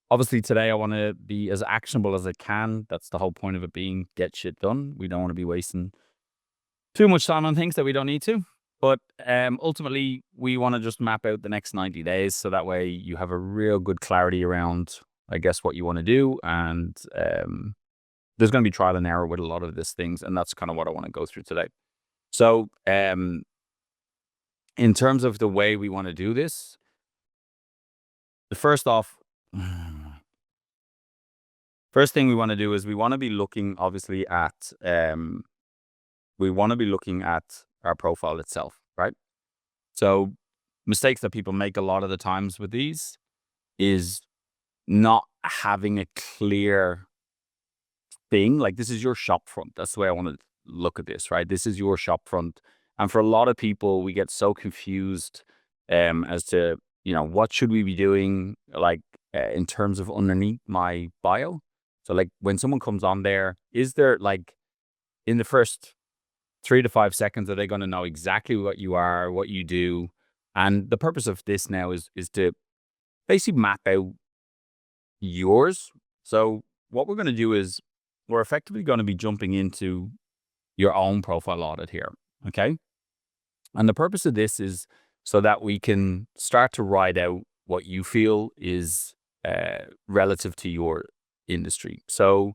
Obviously, today I want to be as actionable as I can. That's the whole point of it being get shit done. We don't want to be wasting too much time on things that we don't need to. But ultimately, we want to just map out the next 90 days so that way you have a real good clarity around, I guess, what you want to do. And there's going to be trial and error with a lot of these things. And that's kind of what I want to go through today. So, in terms of the way we want to do this, the first thing we want to do is we want to be looking obviously at our profile itself, right? So mistakes that people make a lot of the times with these is not having a clear thing. Like, this is your shop front. That's the way I want to look at this, right? This is your shop front. And for a lot of people, we get so confused as to, what should we be doing, like in terms of underneath my bio. So like when someone comes on there, is there like in the first 3 to 5 seconds, are they going to know exactly what you are, what you do? And the purpose of this now is to basically map out yours. So what we're going to do is we're effectively going to be jumping into your own profile audit here. Okay. And the purpose of this is so that we can start to write out what you feel is relative to your industry. So,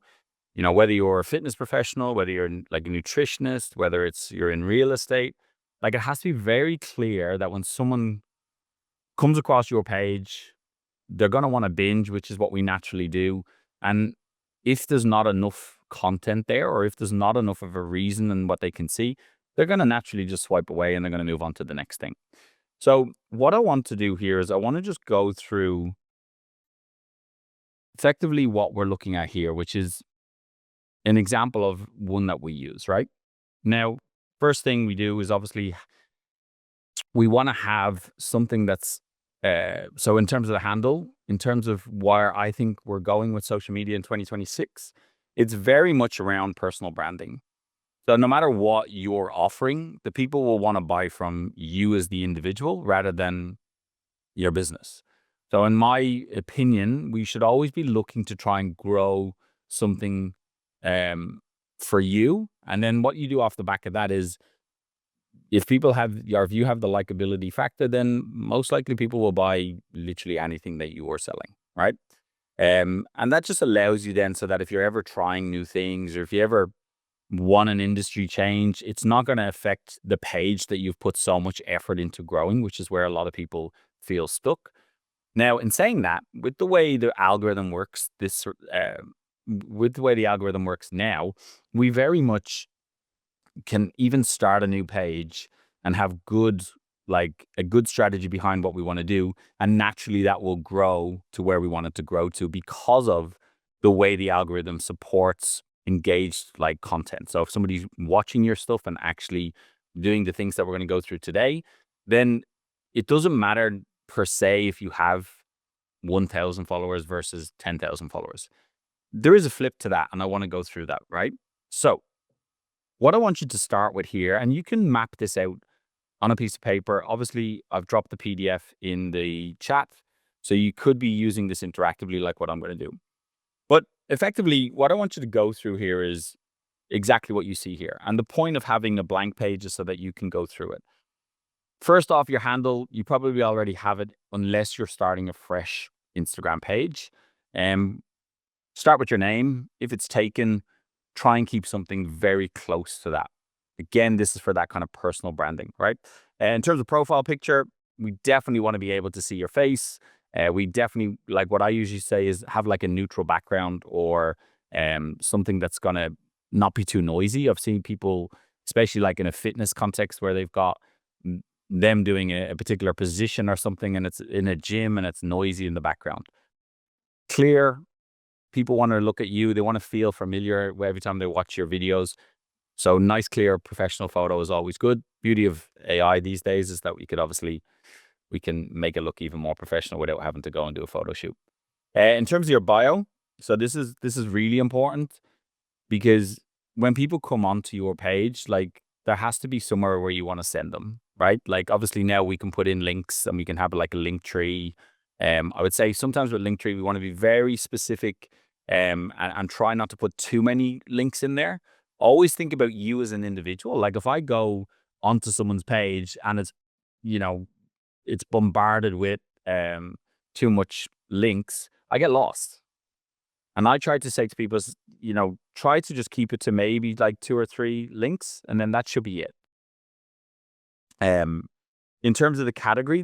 whether you're a fitness professional, whether you're like a nutritionist, whether you're in real estate, like it has to be very clear that when someone comes across your page, they're going to want to binge, which is what we naturally do. And if there's not enough content there, or if there's not enough of a reason in what they can see, they're going to naturally just swipe away and they're going to move on to the next thing. So what I want to do here is I want to just go through effectively what we're looking at here, which is an example of one that we use, right? Now, first thing we do is obviously we want to have something that's so in terms of the handle, in terms of where I think we're going with social media in 2026, it's very much around personal branding. So no matter what you're offering, the people will want to buy from you as the individual rather than your business. So in my opinion, we should always be looking to try and grow something for you. And then what you do off the back of that is if people have, or if you have the likability factor, then most likely people will buy literally anything that you are selling, right? And that just allows you then so that if you're ever trying new things or if you ever want an industry change, it's not going to affect the page that you've put so much effort into growing, which is where a lot of people feel stuck. Now, in saying that, with the way the algorithm works, with the way the algorithm works now, we very much can even start a new page and have a good strategy behind what we want to do. And naturally that will grow to where we want it to grow to because of the way the algorithm supports engaged like content. So if somebody's watching your stuff and actually doing the things that we're going to go through today, then it doesn't matter per se if you have 1,000 followers versus 10,000 followers. There is a flip to that, and I want to go through that, right? So what I want you to start with here, and you can map this out on a piece of paper. Obviously, I've dropped the PDF in the chat, so you could be using this interactively like what I'm going to do. But effectively, what I want you to go through here is exactly what you see here. And the point of having a blank page is so that you can go through it. First off, your handle, you probably already have it unless you're starting a fresh Instagram page. Start with your name. If it's taken, try and keep something very close to that. Again, this is for that kind of personal branding, right? And in terms of profile picture, we definitely want to be able to see your face. We definitely, like what I usually say is have like a neutral background or something that's going to not be too noisy. I've seen people, especially like in a fitness context where they've got them doing a particular position or something and it's in a gym and it's noisy in the background. Clear. People want to look at you. They want to feel familiar every time they watch your videos. So nice, clear, professional photo is always good. Beauty of AI these days is that we can make it look even more professional without having to go and do a photo shoot. In terms of your bio, so this is really important because when people come onto your page, like there has to be somewhere where you want to send them, right? Like obviously now we can put in links and we can have like a link tree. I would say sometimes with Linktree, we want to be very specific and try not to put too many links in there. Always think about you as an individual. Like if I go onto someone's page and it's, you know, it's bombarded with too much links, I get lost. And I try to say to people, try to just keep it to maybe like 2 or 3 links, and then that should be it. In terms of the category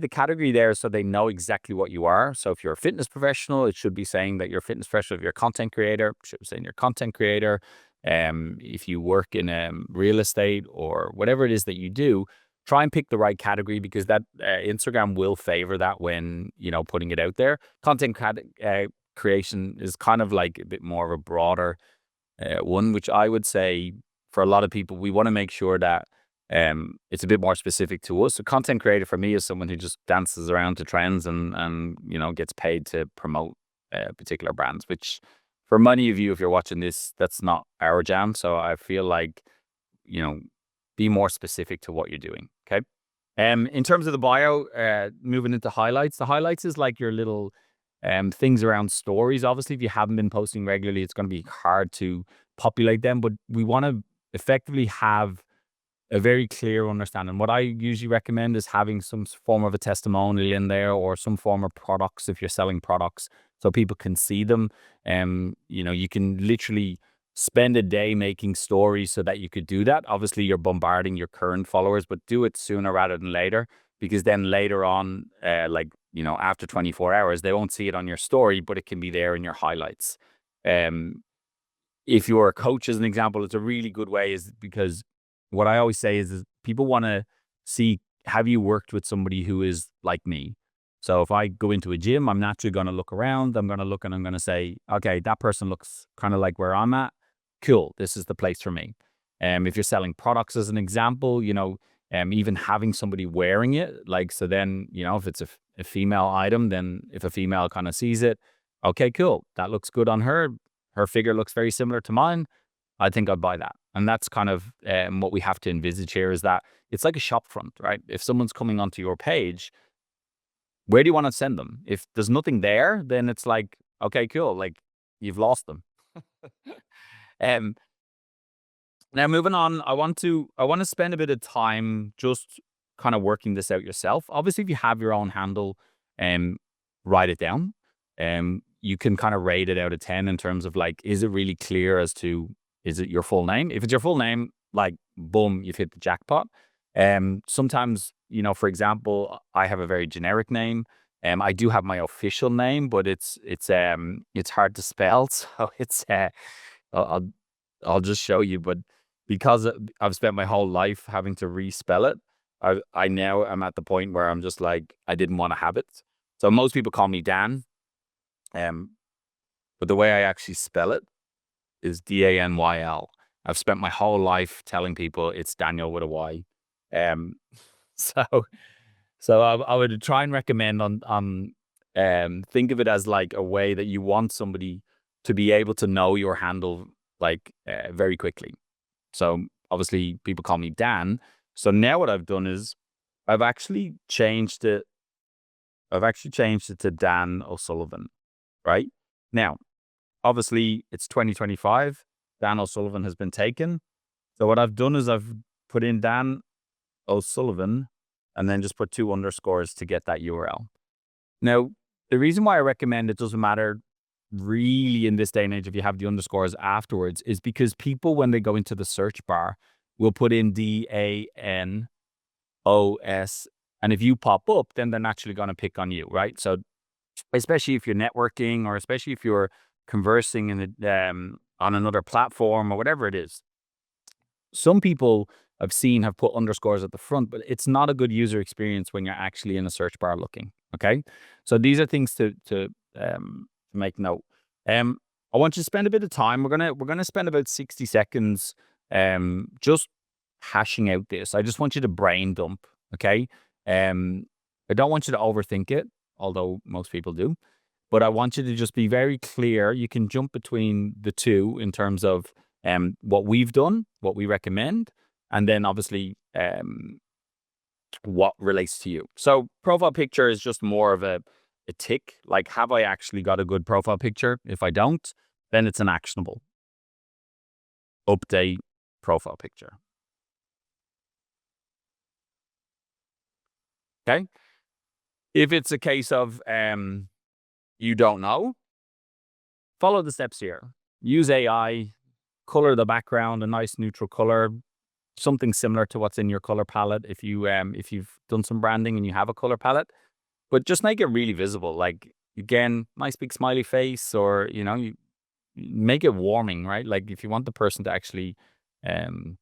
there, so they know exactly what you are. So if you're a fitness professional, it should be saying that you're a fitness professional. If you're a content creator, it should be saying you're a content creator. If you work in real estate or whatever it is that you do, try and pick the right category, because that Instagram will favor that when, putting it out there. Content creation is kind of like a bit more of a broader one, which I would say for a lot of people, we want to make sure that it's a bit more specific to us. So content creator for me is someone who just dances around to trends and gets paid to promote particular brands, which for many of you, if you're watching this, that's not our jam. So I feel like, be more specific to what you're doing. Okay. In terms of the bio, moving into highlights, the highlights is like your little things around stories. Obviously, if you haven't been posting regularly, it's going to be hard to populate them, but we want to effectively have a very clear understanding. What I usually recommend is having some form of a testimonial in there, or some form of products if you're selling products, so people can see them. You can literally spend a day making stories so that you could do that. Obviously, you're bombarding your current followers, but do it sooner rather than later, because then later on, after 24 hours, they won't see it on your story, but it can be there in your highlights. If you're a coach, as an example, it's a really good way, is because what I always say is people want to see, have you worked with somebody who is like me? So if I go into a gym, I'm naturally going to look around. I'm going to look and I'm going to say, okay, that person looks kind of like where I'm at. Cool. This is the place for me. If you're selling products, as an example, even having somebody wearing it, like, so then, if it's a female item, then if a female kind of sees it, okay, cool. That looks good on her. Her figure looks very similar to mine. I think I'd buy that. And that's kind of what we have to envisage here, is that it's like a shop front, right? If someone's coming onto your page, where do you want to send them? If there's nothing there, then it's like, okay, cool. Like, you've lost them. um, Now moving on, I want to spend a bit of time just kind of working this out yourself. Obviously, if you have your own handle, write it down. You can kind of rate it out of 10 in terms of like, is it really clear as to, is it your full name? If it's your full name, like, boom, you've hit the jackpot. Sometimes, for example, I have a very generic name. I do have my official name, but it's hard to spell. So I'll I'll just show you. But because I've spent my whole life having to respell it, I now am at the point where I'm just like, I didn't want to have it. So most people call me Dan. But the way I actually spell it is Danyl. I've spent my whole life telling people it's Daniel with a Y. Um, so I would try and recommend think of it as like a way that you want somebody to be able to know your handle, like, very quickly. So obviously people call me Dan. So now what I've done is I've actually changed it. To Dan O'Sullivan, right? Now, obviously it's 2025. Dan O'Sullivan has been taken. So what I've done is I've put in Dan O'Sullivan and then just put 2 underscores to get that URL. Now, the reason why I recommend it doesn't matter really in this day and age if you have the underscores afterwards is because people, when they go into the search bar, will put in DANOS. And if you pop up, then they're naturally going to pick on you, right? So especially if you're networking, or especially if you're conversing on another platform or whatever it is. Some people I've seen have put underscores at the front, but it's not a good user experience when you're actually in a search bar looking. Okay, so these are things to make note. I want you to spend a bit of time. We're gonna spend about 60 seconds just hashing out this. I just want you to brain dump. Okay, I don't want you to overthink it, although most people do. But I want you to just be very clear. You can jump between the two in terms of what we've done, what we recommend, and then obviously what relates to you. So profile picture is just more of a a tick, like have I actually got a good profile picture? If I don't, then it's an actionable. Update profile picture. Okay. If it's a case of you don't know, follow the steps here. Use AI, color the background a nice neutral color, something similar to what's in your color palette. If you've done some branding and you have a color palette, but just make it really visible. Like again, nice big smiley face, or you make it warming, right? Like if you want the person to actually um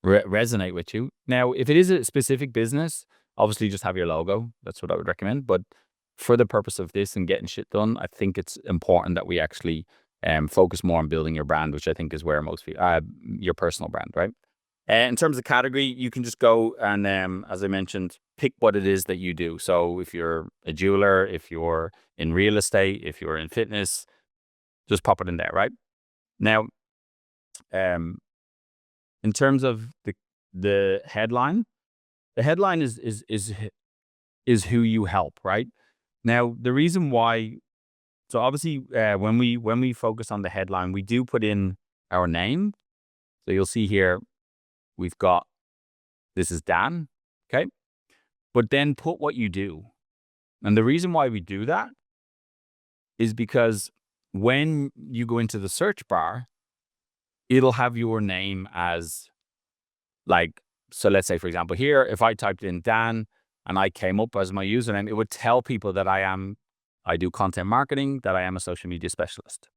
resonate with you. Now, if it is a specific business, obviously just have your logo. That's what I would recommend. But for the purpose of this and getting shit done, I think it's important that we actually focus more on building your brand, which I think is where most people, your personal brand, right? In terms of category, you can just go and, as I mentioned, pick what it is that you do. So if you're a jeweler, if you're in real estate, if you're in fitness, just pop it in there, right? Now, um, in terms of the headline, the headline is who you help, right? Now, the reason why, so obviously, when we focus on the headline, we do put in our name. So you'll see here, we've got, this is Dan, okay? But then put what you do. And the reason why we do that is because when you go into the search bar, it'll have your name as like, so let's say, for example, here, if I typed in Dan and I came up as my username, it would tell people that I do content marketing, that I am a social media specialist.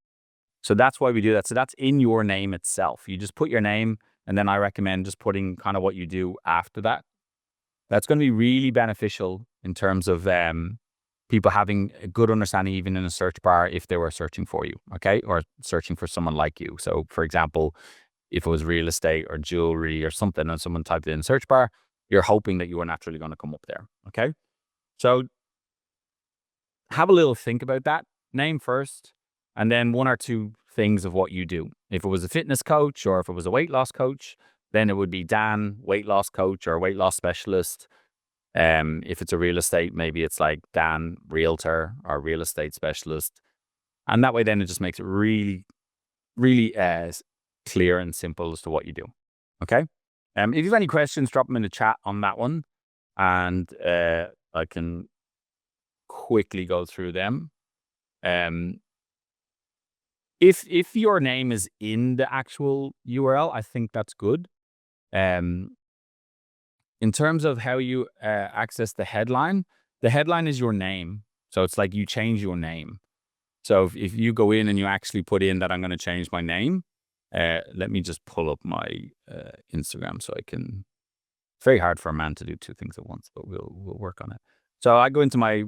So that's why we do that. So that's in your name itself. You just put your name, and then I recommend just putting kind of what you do after that. That's going to be really beneficial in terms of people having a good understanding, even in a search bar, if they were searching for you, okay, or searching for someone like you. So, for example, if it was real estate or jewelry or something, and someone typed it in the search bar, you're hoping that you are naturally going to come up there, okay? So have a little think about that name first, and then one or two things of what you do. If it was a fitness coach or if it was a weight loss coach, then it would be Dan, weight loss coach or weight loss specialist. If it's a real estate, maybe it's like Dan, realtor or real estate specialist. And that way, then it just makes it really, really clear and simple as to what you do. Okay. If you have any questions, drop them in the chat on that one, and I can quickly go through them. If your name is in the actual URL, I think that's good. In terms of how you access the headline is your name. So it's like you change your name. So if you go in and you actually put in that I'm going to change my name, let me just pull up my Instagram so I can. It's very hard for a man to do two things at once, but we'll work on it. So I go into my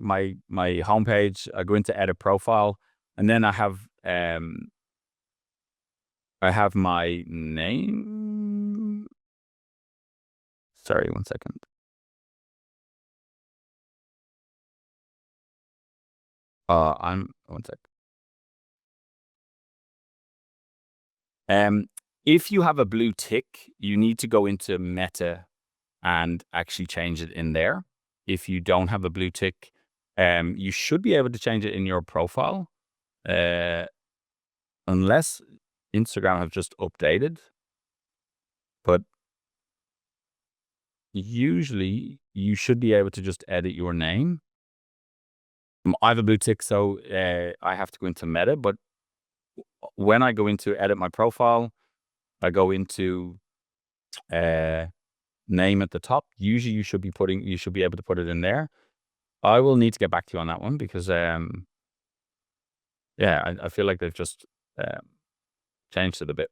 homepage. I go into edit profile, and then I have my name. Sorry, one second. One sec. If you have a blue tick, you need to go into Meta and actually change it in there. If you don't have a blue tick, you should be able to change it in your profile, unless Instagram have just updated. But usually, you should be able to just edit your name. I have a blue tick, so I have to go into Meta. But when I go into edit my profile, I go into name at the top. Usually you should be able to put it in there. I will need to get back to you on that one because I feel like they've just changed it a bit.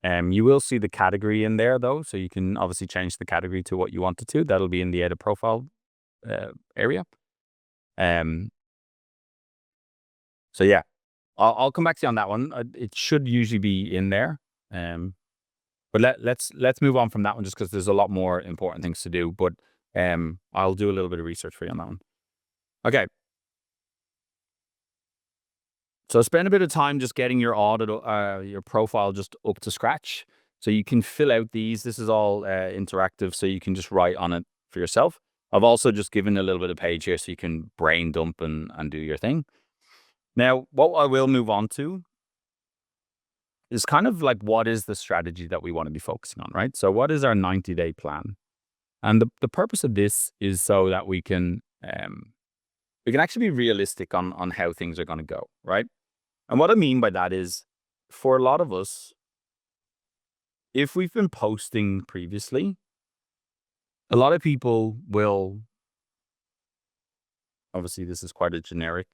You will see the category in there though, so you can obviously change the category to what you want it to. That'll be in the edit profile area. So yeah, I'll come back to you on that one. It should usually be in there. But let's move on from that one just because there's a lot more important things to do. But I'll do a little bit of research for you on that one. Okay. So spend a bit of time just getting your audit, your profile just up to scratch. So you can fill out these. This is all interactive, so you can just write on it for yourself. I've also just given a little bit of page here so you can brain dump and do your thing. Now, what I will move on to is kind of like, what is the strategy that we want to be focusing on, right? So what is our 90-day plan? And the purpose of this is so that we can actually be realistic on how things are going to go, right? And what I mean by that is, for a lot of us, if we've been posting previously, a lot of people will, obviously this is quite a generic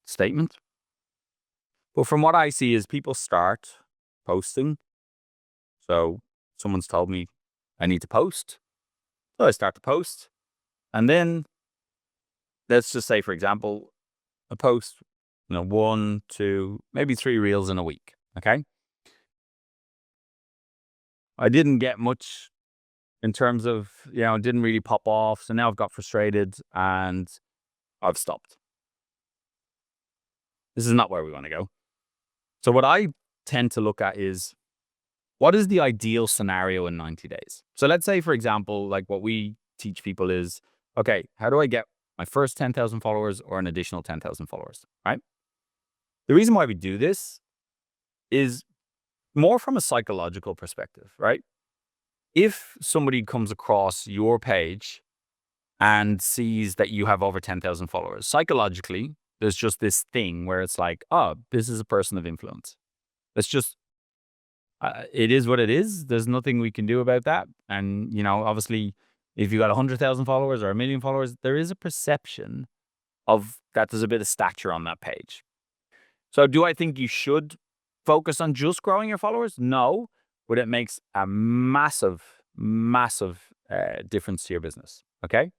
statement, but from what I see is people start posting. So someone's told me I need to post. So I start to post. And then let's just say, for example, a post, 1, 2, maybe 3 reels in a week. Okay. I didn't get much in terms of, it didn't really pop off. So now I've got frustrated and I've stopped. This is not where we want to go. So what I tend to look at is, what is the ideal scenario in 90 days? So let's say, for example, like what we teach people is, okay, how do I get my first 10,000 followers or an additional 10,000 followers, right? The reason why we do this is more from a psychological perspective, right? If somebody comes across your page and sees that you have over 10,000 followers, psychologically, there's just this thing where it's like, oh, this is a person of influence. It's just, it is what it is. There's nothing we can do about that. And, obviously, if you got 100,000 followers or 1 million followers, there is a perception of that there's a bit of stature on that page. So do I think you should focus on just growing your followers? No, but it makes a massive, massive difference to your business. Okay.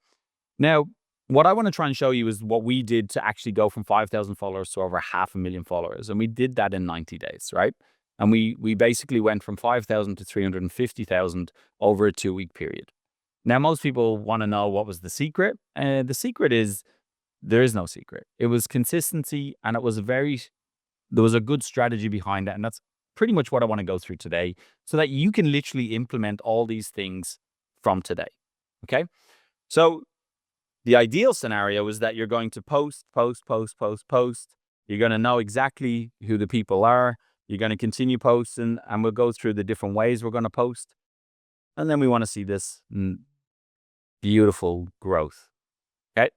Now, what I want to try and show you is what we did to actually go from 5,000 followers to over 500,000 followers. And we did that in 90 days, right? And we basically went from 5,000 to 350,000 over a 2-week period. Now, most people want to know what was the secret. The secret is, there is no secret. It was consistency, and there was a good strategy behind that. And that's pretty much what I want to go through today, so that you can literally implement all these things from today. Okay. So the ideal scenario is that you're going to post. You're going to know exactly who the people are. You're going to continue posting, and we'll go through the different ways we're going to post. And then we want to see this beautiful growth. Okay.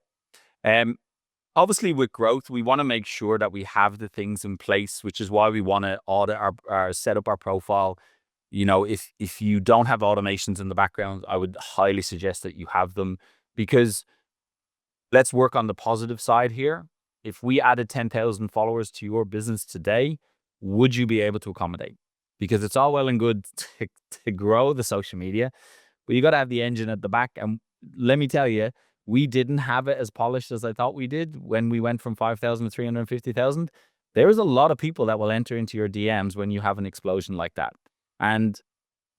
Obviously, with growth, we want to make sure that we have the things in place, which is why we want to audit our set up our profile. If you don't have automations in the background, I would highly suggest that you have them, because let's work on the positive side here. If we added 10,000 followers to your business today, would you be able to accommodate? Because it's all well and good to grow the social media, but you got to have the engine at the back. And let me tell you, we didn't have it as polished as I thought we did when we went from 5,000 to 350,000. There's a lot of people that will enter into your DMs when you have an explosion like that. And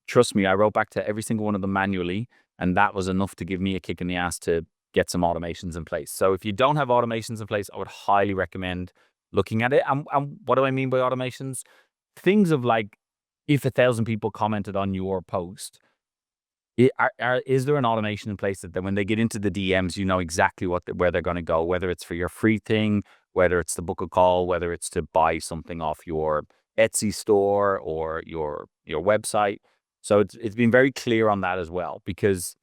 trust me, I wrote back to every single one of them manually, and that was enough to give me a kick in the ass to get some automations in place. So if you don't have automations in place, I would highly recommend looking at it. And what do I mean by automations? Things of like, if 1,000 people commented on your post, is there an automation in place that when they get into the DMs, you know exactly where they're going to go, whether it's for your free thing, whether it's to book a call, whether it's to buy something off your Etsy store or your website. So it's been very clear on that as well, because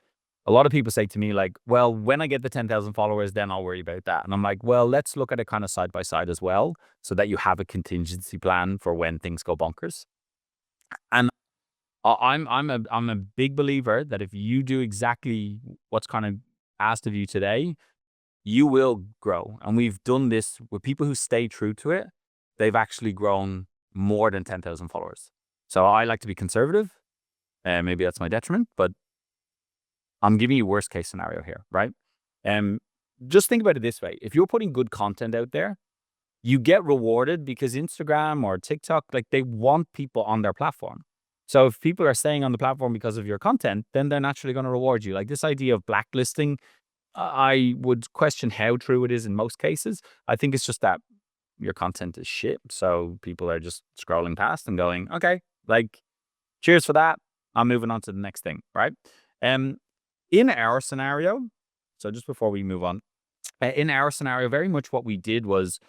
a lot of people say to me like, well, when I get the 10,000 followers, then I'll worry about that. And I'm like, well, let's look at it kind of side by side as well, so that you have a contingency plan for when things go bonkers. And I'm a big believer that if you do exactly what's kind of asked of you today, you will grow. And we've done this with people who stay true to it. They've actually grown more than 10,000 followers. So I like to be conservative, and maybe that's my detriment, but I'm giving you worst case scenario here, right? Just think about it this way. If you're putting good content out there, you get rewarded, because Instagram or TikTok, like, they want people on their platform. So if people are staying on the platform because of your content, then they're naturally going to reward you. Like, this idea of blacklisting, I would question how true it is in most cases. I think it's just that your content is shit. So people are just scrolling past and going, okay, like, cheers for that. I'm moving on to the next thing, right? in our scenario, so just before we move on, in our scenario, very much what we did was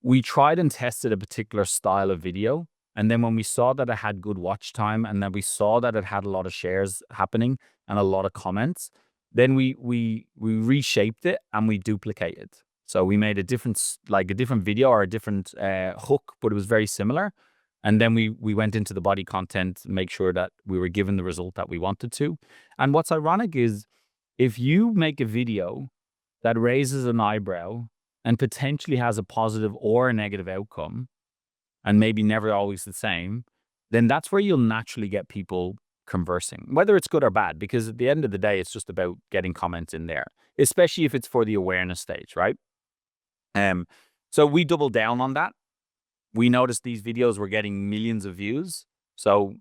we tried and tested a particular style of video. And then when we saw that it had good watch time and then we saw that it had a lot of shares happening and a lot of comments, then we reshaped it and we duplicated. So we made a different like a different video or a different hook, but it was very similar. And then we went into the body content, make sure that we were given the result that we wanted to. And what's ironic is if you make a video that raises an eyebrow and potentially has a positive or a negative outcome, and maybe never always the same, then that's where you'll naturally get people conversing, whether it's good or bad, because at the end of the day, it's just about getting comments in there, especially if it's for the awareness stage, right? Um, so we doubled down on that. We noticed these videos were getting millions of views. So,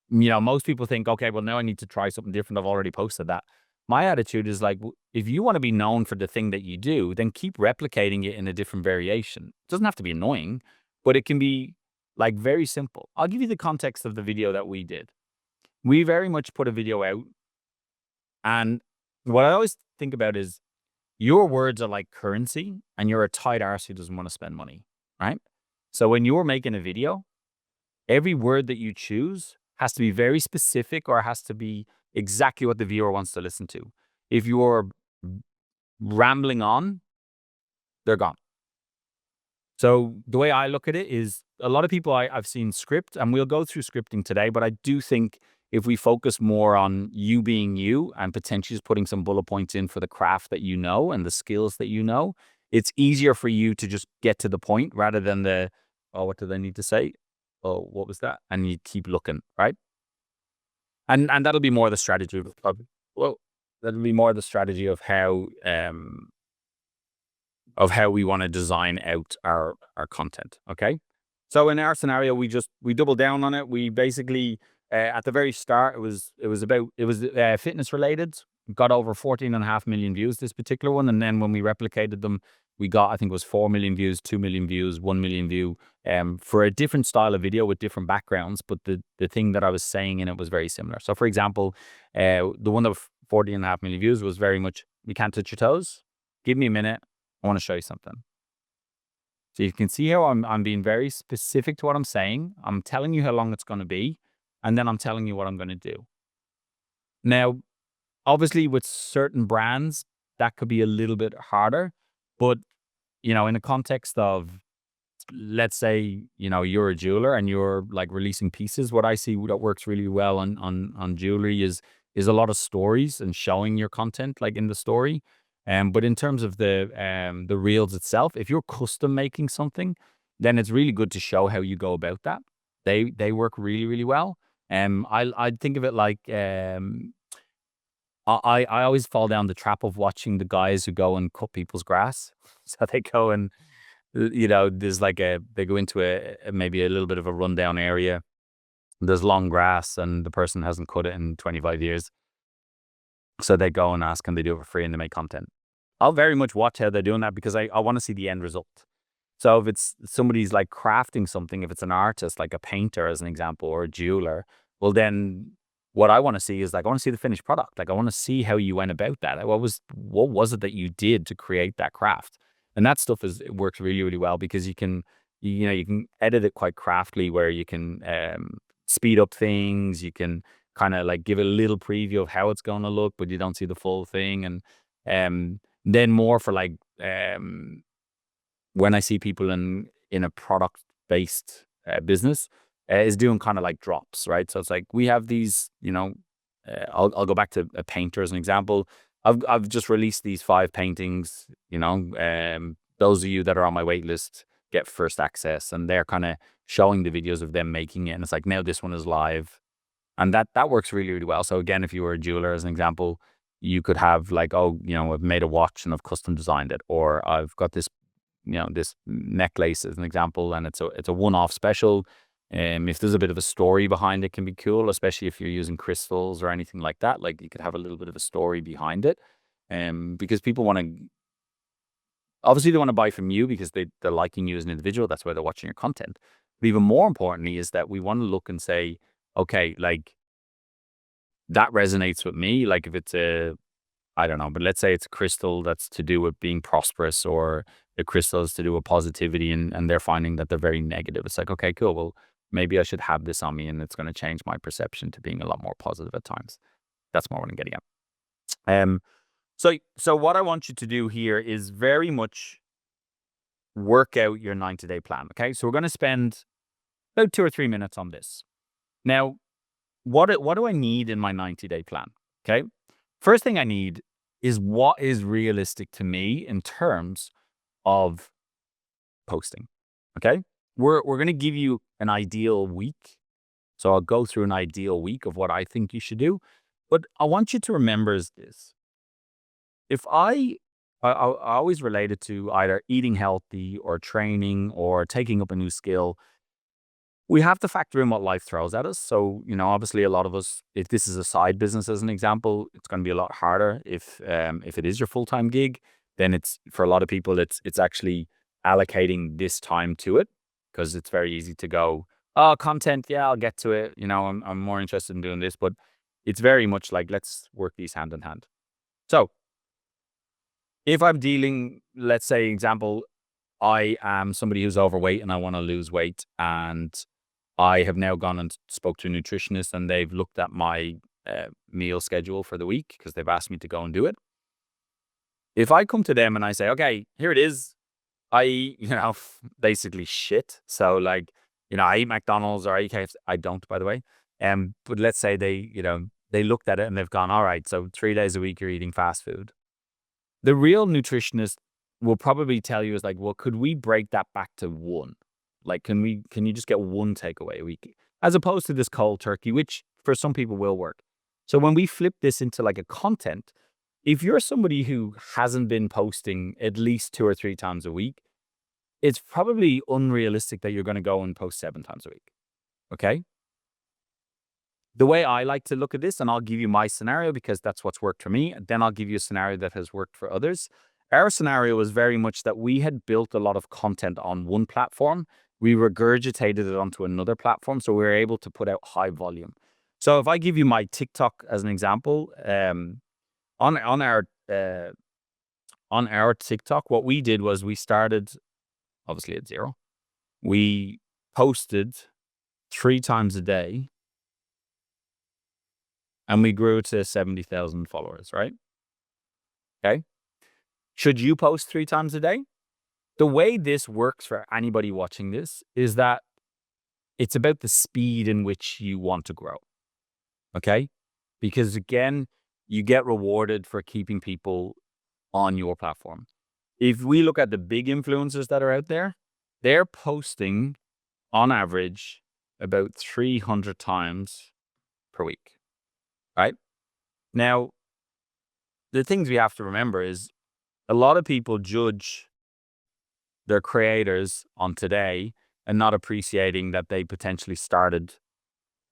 most people think, okay, well, now I need to try something different. I've already posted that. My attitude is like, if you want to be known for the thing that you do, then keep replicating it in a different variation. It doesn't have to be annoying, but it can be like very simple. I'll give you the context of the video that we did. We very much put a video out. And what I always think about is your words are like currency and you're a tight arse who doesn't want to spend money, right? So when you're making a video, every word that you choose has to be very specific or has to be exactly what the viewer wants to listen to. If you're rambling on, they're gone. So the way I look at it is a lot of people I've seen script, and we'll go through scripting today, but I do think if we focus more on you being you and potentially just putting some bullet points in for the craft that you know and the skills that you know, it's easier for you to just get to the point rather than oh, what do they need to say? Oh, what was that? And you keep looking, right? And that'll be more the strategy that'll be more the strategy of how we want to design out our content. Okay. So in our scenario, we doubled down on it. We basically, at the very start, it was fitness related, got over 14.5 million views, this particular one. And then when we replicated them, we got, I think it was 4 million views, 2 million views, 1 million view, for a different style of video with different backgrounds. But the thing that I was saying in it was very similar. So for example, the one of 14.5 million views was very much, you can't touch your toes. Give me a minute. I want to show you something. So you can see how I'm being very specific to what I'm saying. I'm telling you how long it's going to be, and then I'm telling you what I'm going to do. Now, obviously with certain brands, that could be a little bit harder, but in the context of, let's say, you're a jeweler and you're like releasing pieces, what I see that works really well on jewelry is a lot of stories and showing your content like in the story. But in terms of the reels itself, if you're custom making something, then it's really good to show how you go about that. They work really, really well. I'd think of it like I always fall down the trap of watching the guys who go and cut people's grass. So they go and there's like they go into maybe a little bit of a rundown area. There's long grass and the person hasn't cut it in 25 years. So they go and ask, can they do it for free, and they make content. I'll very much watch how they're doing that because I want to see the end result. So if it's somebody's like crafting something, if it's an artist, like a painter as an example, or a jeweler, well then what I want to see is like, I want to see the finished product. Like I want to see how you went about that. What was it that you did to create that craft? And that stuff it works really, really well because you can edit it quite craftily where you can speed up things. You can kind of like give a little preview of how it's going to look, but you don't see the full thing. And then more for like when I see people in a product based business is doing kind of like drops, right? So it's like we have these, I'll go back to a painter as an example. I've just released these 5 paintings. Those of you that are on my wait list get first access, and they're kind of showing the videos of them making it. And it's like, now this one is live. And that works really, really well. So again, if you were a jeweler as an example, you could have like, I've made a watch and I've custom designed it, or I've got this, this necklace as an example, and it's a one-off special. If there's a bit of a story behind it, can be cool, especially if you're using crystals or anything like that. Like you could have a little bit of a story behind it, because people obviously they want to buy from you because they're liking you as an individual. That's why they're watching your content. But even more importantly is that we want to look and say, okay, like that resonates with me. Like if it's I don't know, but let's say it's a crystal that's to do with being prosperous, or the crystal is to do with positivity, and they're finding that they're very negative. It's like, okay, cool. Well, maybe I should have this on me, and it's going to change my perception to being a lot more positive at times. That's more what I'm getting at. Um, so what I want you to do here is very much work out your 90-day plan. Okay. So we're going to spend about 2 or 3 minutes on this. Now, what do I need in my 90-day plan? Okay. First thing I need is what is realistic to me in terms of posting. Okay. We're going to give you an ideal week. So I'll go through an ideal week of what I think you should do. But I want you to remember is this. If I always relate it to either eating healthy or training or taking up a new skill. We have to factor in what life throws at us. So, obviously a lot of us, if this is a side business as an example, it's going to be a lot harder. If it is your full-time gig, then it's, for a lot of people, it's actually allocating this time to it, because it's very easy to go, oh, content, yeah, I'll get to it. I'm more interested in doing this, but it's very much like, let's work these hand in hand. So if I'm dealing, let's say example, I am somebody who's overweight and I want to lose weight, and I have now gone and spoke to a nutritionist, and they've looked at my meal schedule for the week because they've asked me to go and do it. If I come to them and I say, okay, here it is, I eat, basically shit. So like, I eat McDonald's or I eat KFC. I don't, by the way. But let's say they looked at it and they've gone, all right, so 3 days a week you're eating fast food. The real nutritionist will probably tell you is like, well, could we break that back to one? Like, can you just get one takeaway a week, as opposed to this cold turkey, which for some people will work. So when we flip this into like a content, if you're somebody who hasn't been posting at least 2 or 3 times a week, it's probably unrealistic that you're going to go and post 7 times a week. Okay. The way I like to look at this, and I'll give you my scenario because that's what's worked for me. Then I'll give you a scenario that has worked for others. Our scenario was very much that we had built a lot of content on one platform. We regurgitated it onto another platform, so we were able to put out high volume. So if I give you my TikTok as an example, on uh, on our TikTok, what we did was we started obviously at zero. We posted 3 times a day, and we grew to 70,000 followers, right? Okay. Should you post 3 times a day? The way this works for anybody watching this is that it's about the speed in which you want to grow. Okay. Because again, you get rewarded for keeping people on your platform. If we look at the big influencers that are out there, they're posting on average about 300 times per week, right? Now, the things we have to remember is a lot of people judge their creators on today and not appreciating that they potentially started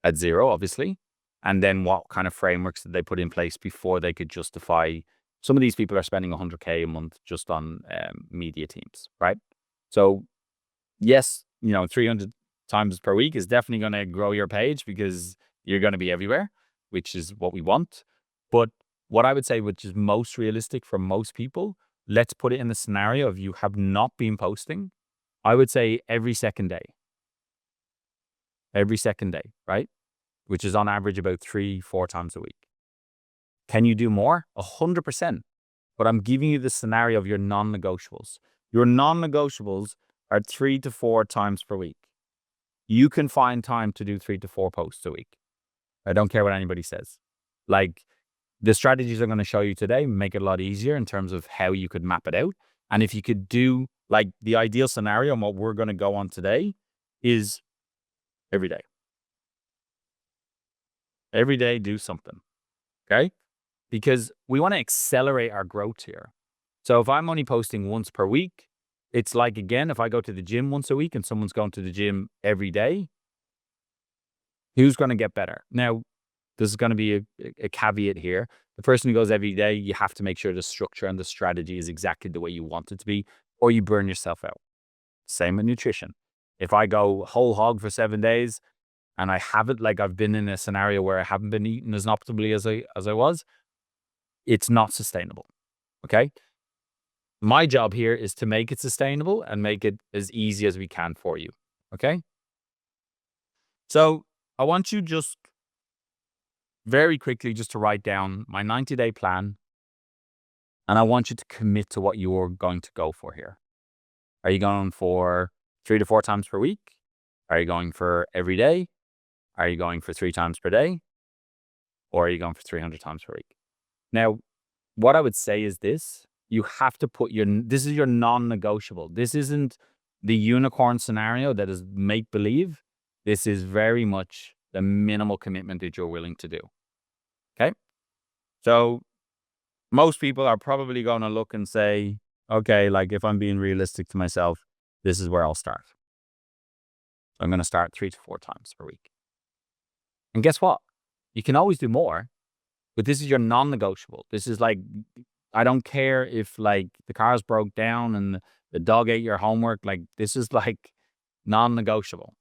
at zero, obviously. And then what kind of frameworks did they put in place before they could justify? Some of these people are spending 100K a month just on media teams, right? So yes, 300 times per week is definitely going to grow your page because you're going to be everywhere, which is what we want. But what I would say, which is most realistic for most people, let's put it in the scenario of you have not been posting. I would say every second day, right? Which is on average about 3-4 times a week. Can you do more? 100%. But I'm giving you the scenario of your non-negotiables. Your non-negotiables are 3 to 4 times per week. You can find time to do 3 to 4 posts a week. I don't care what anybody says. Like, the strategies I'm going to show you today make it a lot easier in terms of how you could map it out. And if you could do, like, the ideal scenario and what we're going to go on today is every day. Every day, do something. Okay? Because we want to accelerate our growth here. So if I'm only posting once per week, it's like, again, if I go to the gym once a week and someone's going to the gym every day, who's going to get better? Now, there's going to be a caveat here. The person who goes every day, you have to make sure the structure and the strategy is exactly the way you want it to be, or you burn yourself out. Same with nutrition. If I go whole hog for 7 days, and I haven't, like, I've been in a scenario where I haven't been eating as optimally as I was, it's not sustainable. Okay. My job here is to make it sustainable and make it as easy as we can for you. Okay. So I want you just very quickly just to write down my 90-day plan, and I want you to commit to what you're going to go for here. Are you going for 3 to 4 times per week? Are you going for every day? Are you going for 3 times per day? Or are you going for 300 times per week? Now, what I would say is this: you have to put this is your non-negotiable. This isn't the unicorn scenario that is make believe. This is very much the minimal commitment that you're willing to do. Okay. So most people are probably going to look and say, okay, like, if I'm being realistic to myself, this is where I'll start. So I'm going to start 3 to 4 times per week. And guess what? You can always do more, but this is your non-negotiable. This is like, I don't care if, like, the car's broke down and the dog ate your homework. Like, this is like non-negotiable,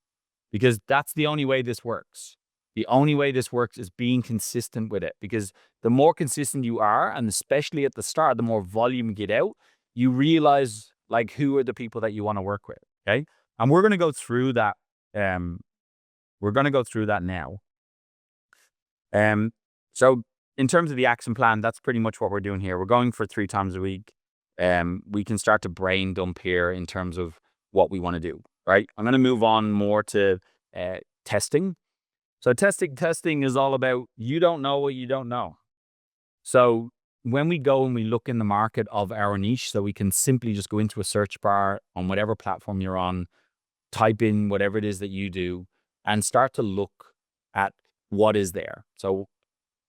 because that's the only way this works. The only way this works is being consistent with it, because the more consistent you are, and especially at the start, the more volume you get out, you realize, like, who are the people that you want to work with. Okay. And we're going to go through that. We're going to go through that now. So in terms of the action plan, that's pretty much what we're doing here. We're going for 3 times a week. We can start to brain dump here in terms of what we want to do, right? I'm going to move on more to testing. So testing is all about, you don't know what you don't know. So when we go and we look in the market of our niche, so we can simply just go into a search bar on whatever platform you're on, type in whatever it is that you do, and start to look at what is there. So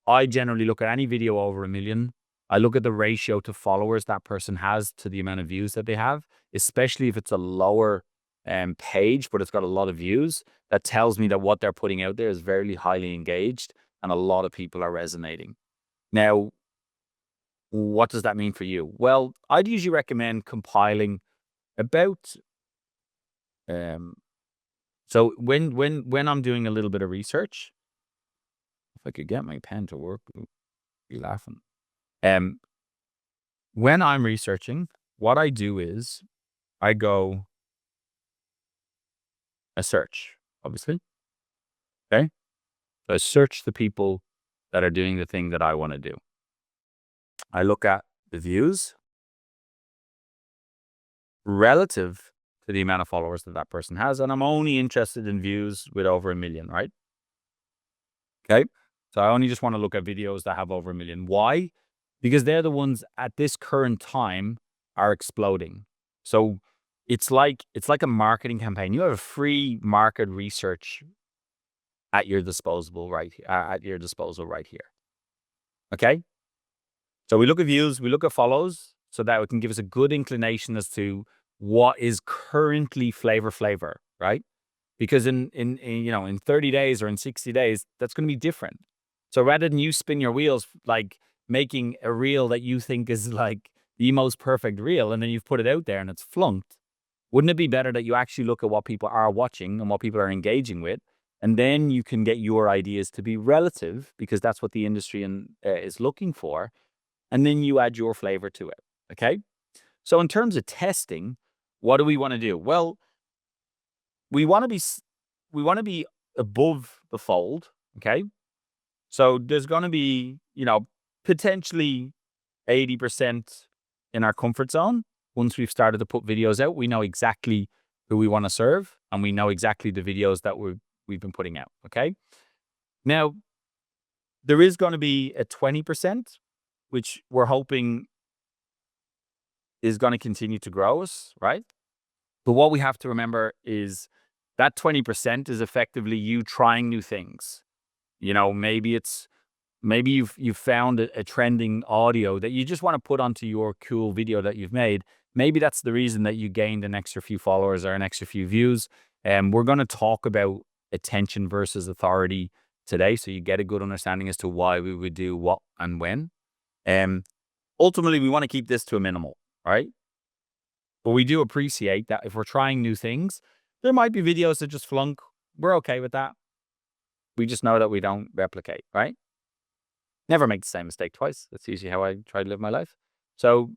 I generally look at any video over 1 million. I look at the ratio to followers that person has to the amount of views that they have, especially if it's a lower page, but it's got a lot of views. That tells me that what they're putting out there is very highly engaged and a lot of people are resonating. Now, what does that mean for you? Well, I'd usually recommend compiling about, so when I'm doing a little bit of research, if I could get my pen to work, I'd be laughing. When I'm researching, what I do is I go a search, obviously. Okay. So I search the people that are doing the thing that I want to do. I look at the views relative to the amount of followers that person has. And I'm only interested in views with over 1 million, right? Okay. So I only just want to look at videos that have over 1 million. Why? Because they're the ones at this current time are exploding. So it's like a marketing campaign. You have a free market research at your disposal right here. Okay. So we look at views, we look at follows, so that it can give us a good inclination as to what is currently flavor, right? Because in 30 days or in 60 days, that's going to be different. So rather than you spin your wheels, like making a reel that you think is like the most perfect reel, and then you've put it out there and it's flunked, wouldn't it be better that you actually look at what people are watching and what people are engaging with, and then you can get your ideas to be relative, because that's what the industry is looking for, and then you add your flavor to it. Okay. So in terms of testing, what do we want to do? Well, we want to be above the fold. Okay. So there's going to be, potentially 80% in our comfort zone. Once we've started to put videos out, we know exactly who we want to serve, and we know exactly the videos that we've been putting out. Okay. Now, there is going to be a 20%, which we're hoping is going to continue to grow us, right? But what we have to remember is that 20% is effectively you trying new things. Maybe you've found a trending audio that you just want to put onto your cool video that you've made. Maybe that's the reason that you gained an extra few followers or an extra few views. And we're going to talk about attention versus authority today, so you get a good understanding as to why we would do what and when. Ultimately, we want to keep this to a minimal, right? But we do appreciate that if we're trying new things, there might be videos that just flunk. We're okay with that. We just know that we don't replicate, right? Never make the same mistake twice. That's usually how I try to live my life. So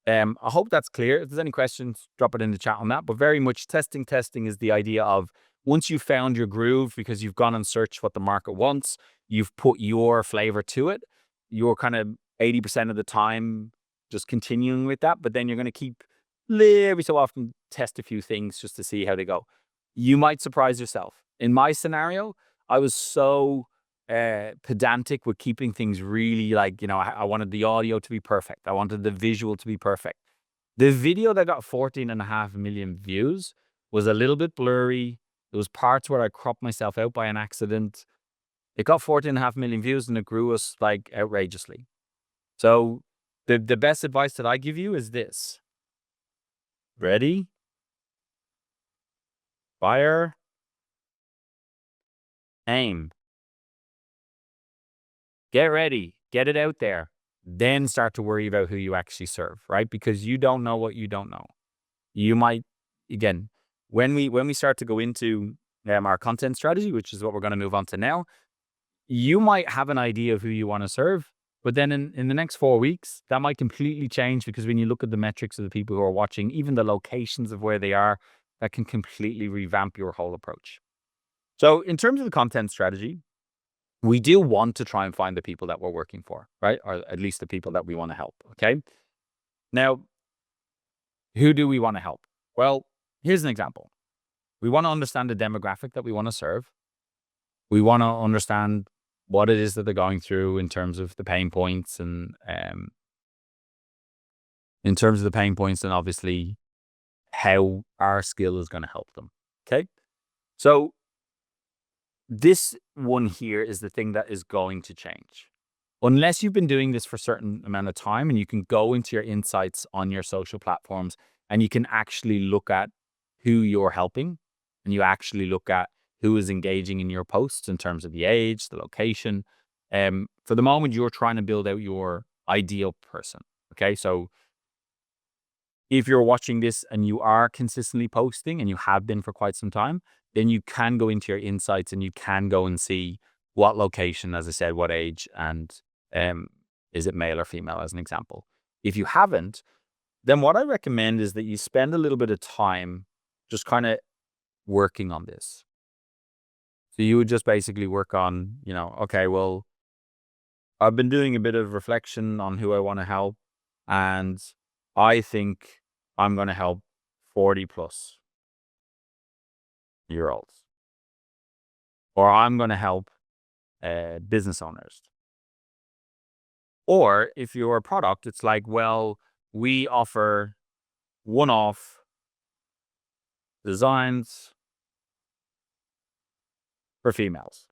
I hope that's clear. If there's any questions, drop it in the chat on that. But very much testing is the idea of once you've found your groove because you've gone and searched what the market wants, you've put your flavor to it, you're kind of 80% of the time just continuing with that. But then you're going to keep every so often test a few things just to see how they go. You might surprise yourself. In my scenario, I was so pedantic with keeping things really like, I wanted the audio to be perfect. I wanted the visual to be perfect. The video that got 14.5 million views was a little bit blurry. There was parts where I cropped myself out by an accident. It got 14.5 million views and it grew us like outrageously. So the best advice that I give you is this. Ready? Fire. Aim. Get ready. Get it out there. Then start to worry about who you actually serve, right? Because you don't know what you don't know. You might, again, when we start to go into our content strategy, which is what we're going to move on to now, you might have an idea of who you want to serve, but then in the next 4 weeks, that might completely change because when you look at the metrics of the people who are watching, even the locations of where they are, that can completely revamp your whole approach. So in terms of the content strategy, we do want to try and find the people that we're working for, right? Or at least the people that we want to help, okay? Now, who do we want to help? Well, here's an example. We want to understand the demographic that we want to serve. We want to understand what it is that they're going through in terms of the pain points and obviously how our skill is going to help them, okay? So this one here is the thing that is going to change. Unless you've been doing this for a certain amount of time and you can go into your insights on your social platforms and you can actually look at who you're helping and you actually look at who is engaging in your posts in terms of the age, the location. For the moment, you're trying to build out your ideal person, okay? So if you're watching this and you are consistently posting and you have been for quite some time, then you can go into your insights and you can go and see what location, as I said, what age, and is it male or female as an example. If you haven't, then what I recommend is that you spend a little bit of time just kind of working on this. So you would just basically work on, okay, well, I've been doing a bit of reflection on who I want to help, and I think I'm going to help 40 plus year olds, or I'm going to help business owners. Or if you're a product, it's like, well, we offer one-off designs for females.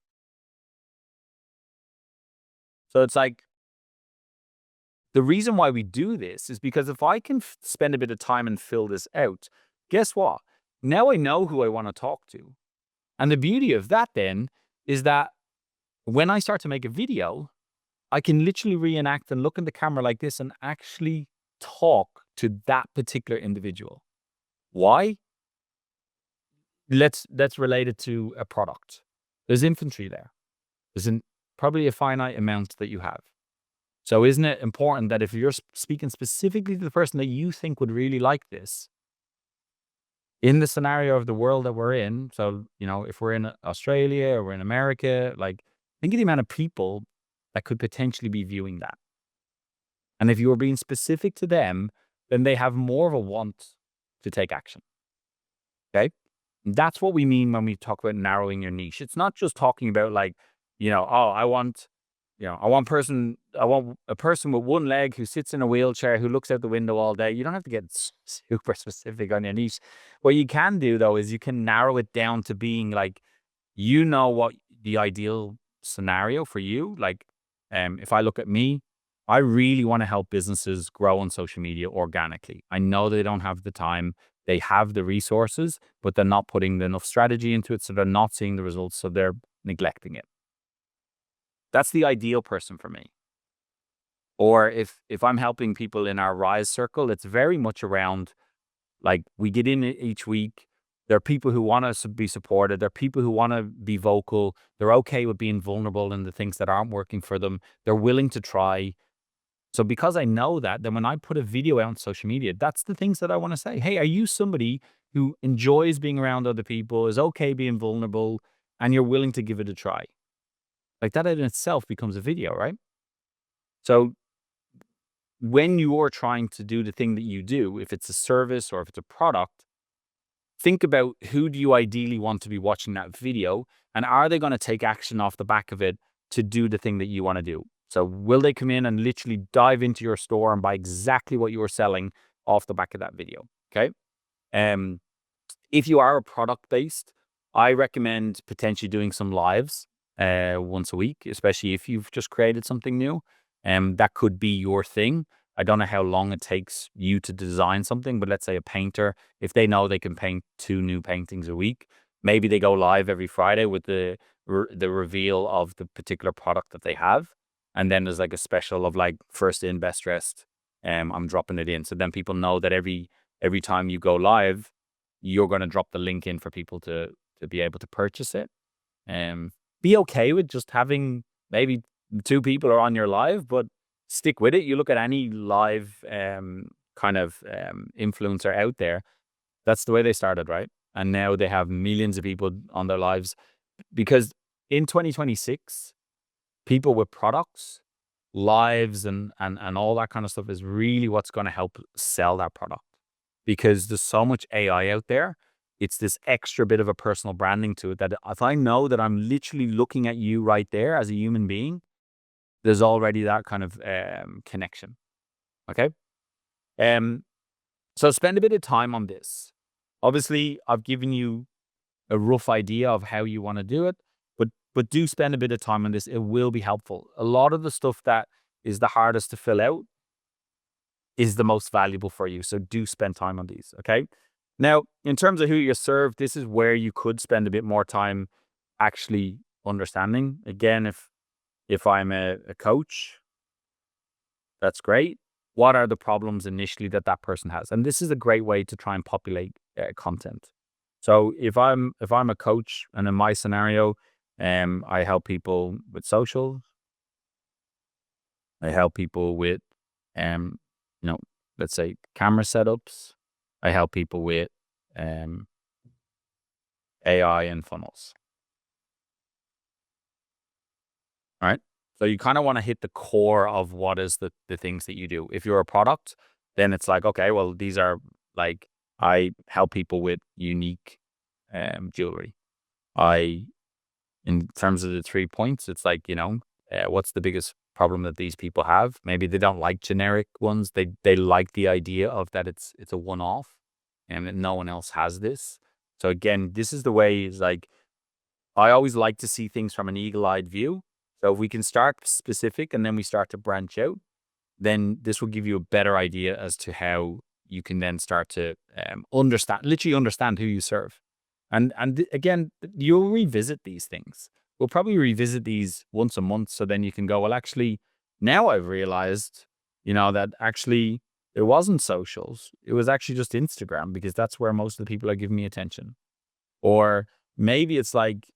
So it's like, the reason why we do this is because if I can spend a bit of time and fill this out, guess what? Now I know who I want to talk to. And the beauty of that then is that when I start to make a video, I can literally reenact and look in the camera like this and actually talk to that particular individual. Why? That's related to a product. There's inventory there. There's probably a finite amount that you have. So isn't it important that if you're speaking specifically to the person that you think would really like this, in the scenario of the world that we're in, so, if we're in Australia or we're in America, like, think of the amount of people that could potentially be viewing that. And if you were being specific to them, then they have more of a want to take action. Okay? That's what we mean when we talk about narrowing your niche. It's not just talking about like, I want a person with one leg who sits in a wheelchair, who looks out the window all day. You don't have to get super specific on your niche. What you can do though, is you can narrow it down to being like, what the ideal scenario for you. Like, if I look at me, I really want to help businesses grow on social media organically. I know they don't have the time. They have the resources, but they're not putting enough strategy into it. So they're not seeing the results. So they're neglecting it. That's the ideal person for me. Or if I'm helping people in our Rise circle, it's very much around, like, we get in each week, There are people who want to be supported. There are people who want to be vocal. They're okay with being vulnerable in the things that aren't working for them. They're willing to try. So because I know that, then when I put a video out on social media, that's the things that I want to say. Hey, are you somebody who enjoys being around other people, is okay being vulnerable, and you're willing to give it a try? Like that in itself becomes a video, right? So when you're trying to do the thing that you do, if it's a service or if it's a product, think about who do you ideally want to be watching that video, and are they going to take action off the back of it to do the thing that you want to do? So will they come in and literally dive into your store and buy exactly what you were selling off the back of that video? Okay. Um, if you are a product based, I recommend potentially doing some lives once a week, especially if you've just created something new. That could be your thing. I don't know how long it takes you to design something, but let's say a painter, if they know they can paint 2 new paintings a week, maybe they go live every Friday with the reveal of the particular product that they have. And then there's like a special of like first in, best dressed. I'm dropping it in. So then people know that every time you go live, you're going to drop the link in for people to be able to purchase it. Be okay with just having maybe 2 people are on your live, but stick with it. You look at any live kind of influencer out there, that's the way they started, right? And now they have millions of people on their lives, because in 2026, people with products, lives, and all that kind of stuff is really what's going to help sell that product, because there's so much AI out there. It's this extra bit of a personal branding to it that if I know that I'm literally looking at you right there as a human being, there's already that kind of connection. Okay. Um, so spend a bit of time on this. Obviously, I've given you a rough idea of how you want to do it, but do spend a bit of time on this. It will be helpful. A lot of the stuff that is the hardest to fill out is the most valuable for you. So do spend time on these. Okay. Now, in terms of who you serve, this is where you could spend a bit more time actually understanding. Again, if I'm a coach, that's great. What are the problems initially that that person has? And this is a great way to try and populate content. So if I'm a coach, and in my scenario, I help people with social. I help people with, um, let's say camera setups. I help people with AI and funnels. All right. So you kind of want to hit the core of what is the things that you do. If you're a product, then it's like, okay, well, these are like, I help people with unique jewelry. In terms of the 3 points, it's like, what's the biggest problem that these people have? Maybe they don't like generic ones. They like the idea of that it's a one-off and that no one else has this. So again, this is the way, is like, I always like to see things from an eagle-eyed view. So if we can start specific and then we start to branch out, then this will give you a better idea as to how you can then start to literally understand who you serve. And again, you'll revisit these things. We'll probably revisit these once a month. So then you can go, well, actually, now I've realized, that actually it wasn't socials. It was actually just Instagram, because that's where most of the people are giving me attention. Or maybe it's like,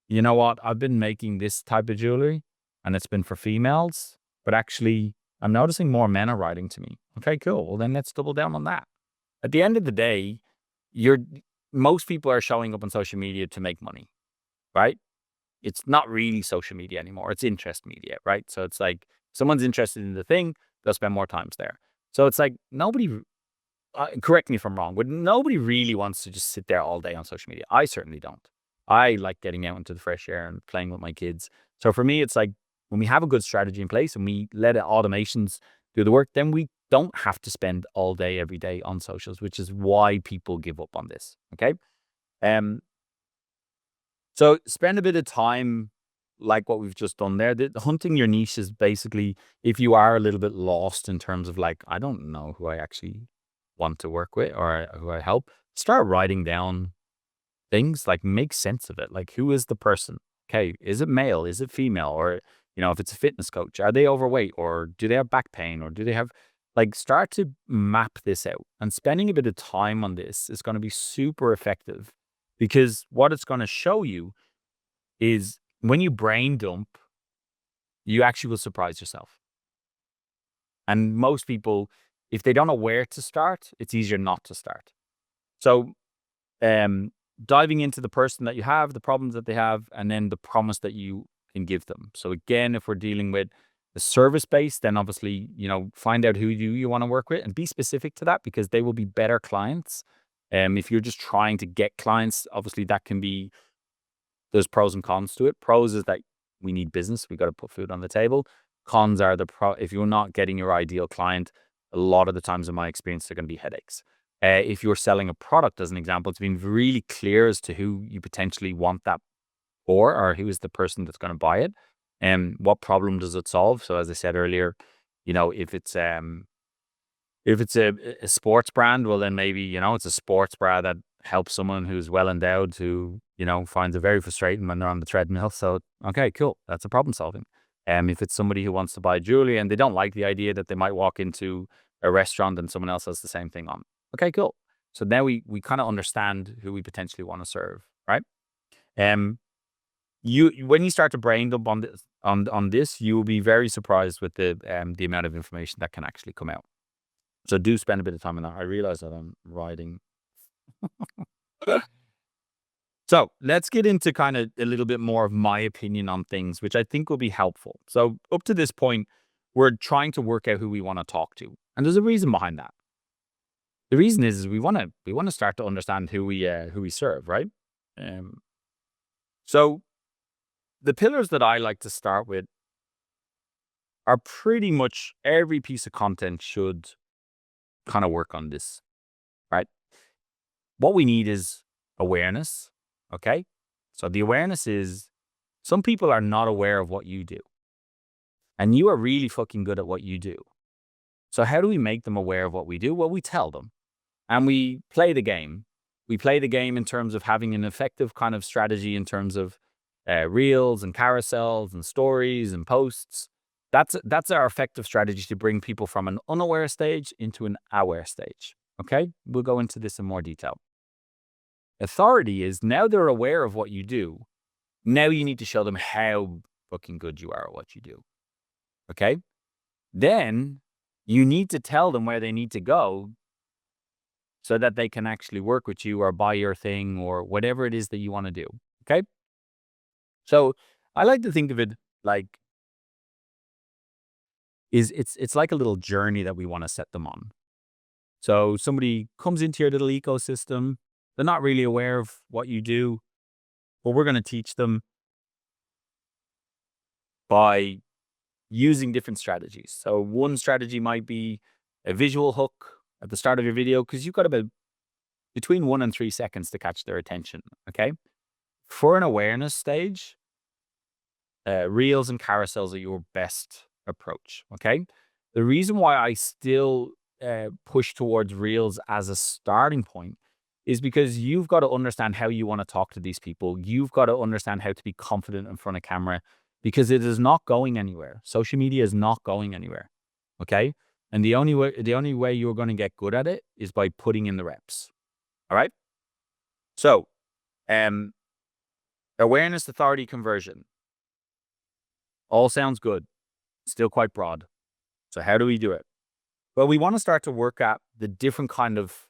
you know what, I've been making this type of jewelry and it's been for females, but actually I'm noticing more men are writing to me. Okay, cool. Well, then let's double down on that. At the end of the day, most people are showing up on social media to make money, right? It's not really social media anymore. It's interest media, right? So it's like, someone's interested in the thing, they'll spend more times there. So it's like, nobody, correct me if I'm wrong, but nobody really wants to just sit there all day on social media. I certainly don't. I like getting out into the fresh air and playing with my kids. So for me, it's like, when we have a good strategy in place and we let automations do the work, then we don't have to spend all day, every day on socials, which is why people give up on this. Okay. So spend a bit of time like what we've just done there. The hunting your niche is basically, if you are a little bit lost in terms of like, I don't know who I actually want to work with or who I help, start writing down things, like make sense of it. Like, who is the person? Okay, is it male? Is it female? Or, if it's a fitness coach, are they overweight, or do they have back pain, or do they have Like, start to map this out, and spending a bit of time on this is going to be super effective, because what it's going to show you is when you brain dump, you actually will surprise yourself. And most people, if they don't know where to start, it's easier not to start. So, um, diving into the person that you have, the problems that they have, and then the promise that you can give them. So again, if we're dealing with the service base, then obviously, find out who you want to work with and be specific to that, because they will be better clients. If you're just trying to get clients, obviously that can be, there's pros and cons to it. Pros is that we need business. We got to put food on the table. Cons are if you're not getting your ideal client, a lot of the times in my experience, they're going to be headaches. If you're selling a product, as an example, it's being really clear as to who you potentially want that for, or who is the person that's going to buy it, and what problem does it solve. So as I said earlier, if it's a sports brand, well, then maybe, it's a sports bra that helps someone who's well endowed, who, finds it very frustrating when they're on the treadmill. So, okay, cool. That's a problem solving. If it's somebody who wants to buy jewelry and they don't like the idea that they might walk into a restaurant and someone else has the same thing on. Okay, cool. So now we kind of understand who we potentially want to serve, right? Um, when you start to brain dump on this, you will be very surprised with the amount of information that can actually come out. So do spend a bit of time on that. I realize that I'm writing. So let's get into kind of a little bit more of my opinion on things, which I think will be helpful. So up to this point, we're trying to work out who we want to talk to, and there's a reason behind that. The reason is we want to start to understand who we serve, right? Um, so the pillars that I like to start with are pretty much every piece of content should kind of work on this, right? What we need is awareness. Okay. So the awareness is, some people are not aware of what you do, and you are really fucking good at what you do. So how do we make them aware of what we do? Well, we tell them, and we play the game. We play the game in terms of having an effective kind of strategy in terms of reels and carousels and stories and posts. That's our effective strategy to bring people from an unaware stage into an aware stage. Okay. We'll go into this in more detail. Authority is, now they're aware of what you do. Now you need to show them how fucking good you are at what you do. Okay. Then you need to tell them where they need to go so that they can actually work with you or buy your thing or whatever it is that you want to do. Okay. So I like to think of it like, it's like a little journey that we want to set them on. So somebody comes into your little ecosystem. They're not really aware of what you do, but we're going to teach them by using different strategies. So one strategy might be a visual hook at the start of your video, because you've got about between 1 and 3 seconds to catch their attention. Okay. For an awareness stage, reels and carousels are your best approach. Okay. The reason why I still push towards reels as a starting point is because you've got to understand how you want to talk to these people. You've got to understand how to be confident in front of camera, because it is not going anywhere. Social media is not going anywhere. Okay. And the only way you're going to get good at it is by putting in the reps. All right. So, awareness, authority, conversion. All sounds good. Still quite broad. So how do we do it? Well, we want to start to work at the different kind of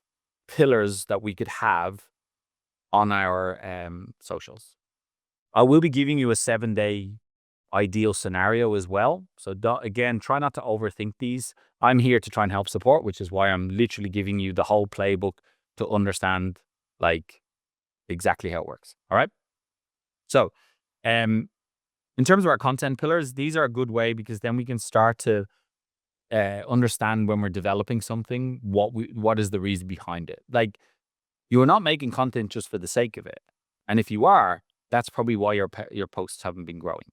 pillars that we could have on our socials. I will be giving you a 7-day ideal scenario as well. So again, try not to overthink these. I'm here to try and help support, which is why I'm literally giving you the whole playbook to understand like exactly how it works. All right. So, in terms of our content pillars, these are a good way, because then we can start to understand when we're developing something, what is the reason behind it. Like, you're not making content just for the sake of it. And if you are, that's probably why your posts haven't been growing.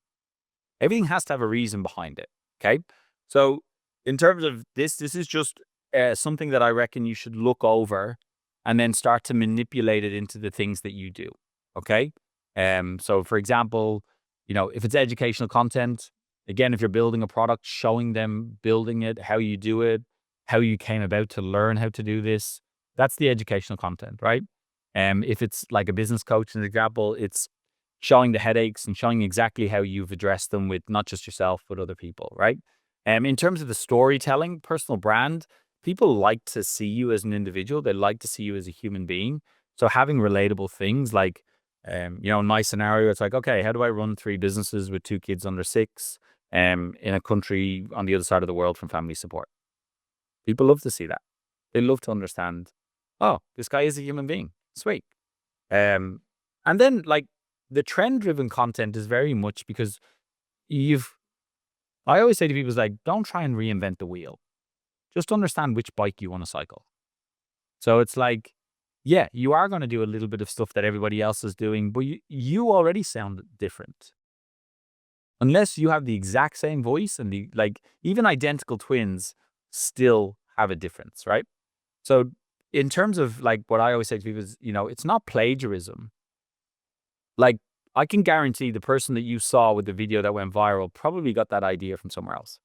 Everything has to have a reason behind it. Okay. So in terms of this is just something that I reckon you should look over and then start to manipulate it into the things that you do. Okay. So for example, if it's educational content, again, if you're building a product, showing them building it, how you do it, how you came about to learn how to do this. That's the educational content, right? If it's like a business coach, an example, it's showing the headaches and showing exactly how you've addressed them with not just yourself, but other people, right? In terms of the storytelling, personal brand, people like to see you as an individual. They like to see you as a human being. So having relatable things like, in my scenario, it's like, okay, how do I run 3 businesses with 2 kids under 6, in a country on the other side of the world from family support? People love to see that. They love to understand, oh, this guy is a human being. Sweet. Um, and then like the trend driven content is very much because I always say to people, is like, don't try and reinvent the wheel. Just understand which bike you want to cycle. So it's like, yeah, you are going to do a little bit of stuff that everybody else is doing, but you already sound different. Unless you have the exact same voice and even identical twins still have a difference, right? So in terms of like what I always say to people is, it's not plagiarism. Like I can guarantee the person that you saw with the video that went viral probably got that idea from somewhere else.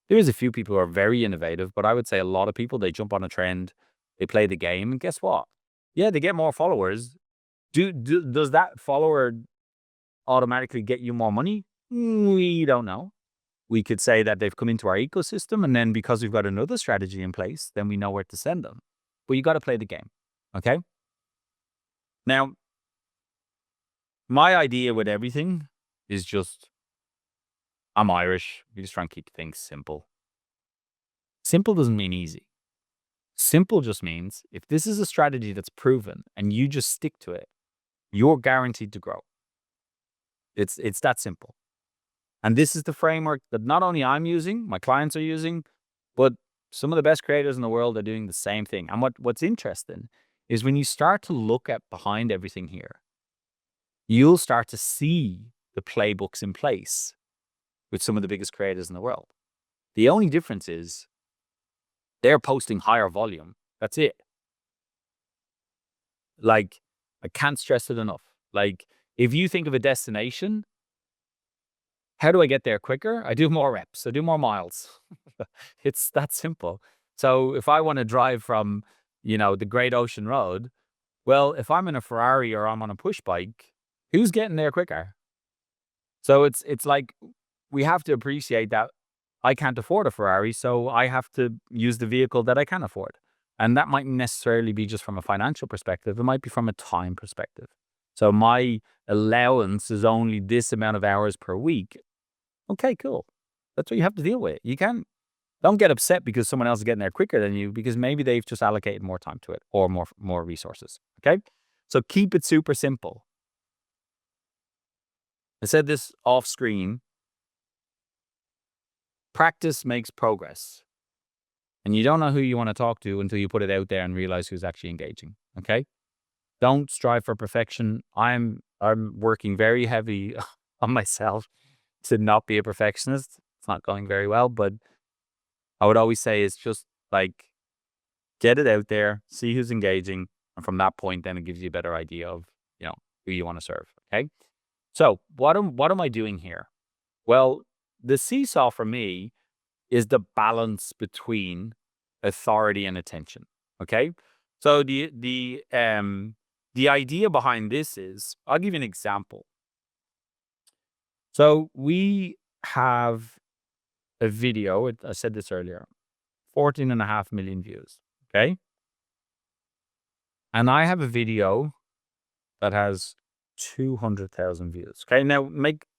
There is a few people who are very innovative, but I would say a lot of people, they jump on a trend, they play the game, and guess what? Yeah, they get more followers. Does that follower automatically get you more money? We don't know. We could say that they've come into our ecosystem, and then because we've got another strategy in place, then we know where to send them. But you got to play the game. Okay. Now, my idea with everything is just, I'm Irish. We just try and keep things simple. Simple doesn't mean easy. Simple just means if this is a strategy that's proven and you just stick to it, you're guaranteed to grow. It's that simple. And this is the framework that not only I'm using, my clients are using, but some of the best creators in the world are doing the same thing. And what's interesting is when you start to look at behind everything here, you'll start to see the playbooks in place with some of the biggest creators in the world. The only difference is they're posting higher volume. That's it. Like, I can't stress it enough. Like, if you think of a destination, how do I get there quicker? I do more reps. I do more miles. It's that simple. So if I want to drive from, the Great Ocean Road, well, if I'm in a Ferrari or I'm on a push bike, who's getting there quicker? So it's like we have to appreciate that I can't afford a Ferrari, so I have to use the vehicle that I can afford. And that mightn't necessarily be just from a financial perspective. It might be from a time perspective. So my allowance is only this amount of hours per week. Okay, cool. That's what you have to deal with. Don't get upset because someone else is getting there quicker than you, because maybe they've just allocated more time to it or more resources. Okay. So keep it super simple. I said this off screen. Practice makes progress. And you don't know who you want to talk to until you put it out there and realize who's actually engaging. Okay. Don't strive for perfection. I'm working very heavy on myself to not be a perfectionist. It's not going very well, but I would always say it's just like, get it out there, see who's engaging. And from that point, then it gives you a better idea of, who you want to serve. Okay. So what am I doing here? Well, the seesaw for me is the balance between authority and attention. Okay. So the idea behind this is, I'll give you an example. So we have a video, I said this earlier, 14.5 million views. Okay. And I have a video that has 200,000 views. Okay. Now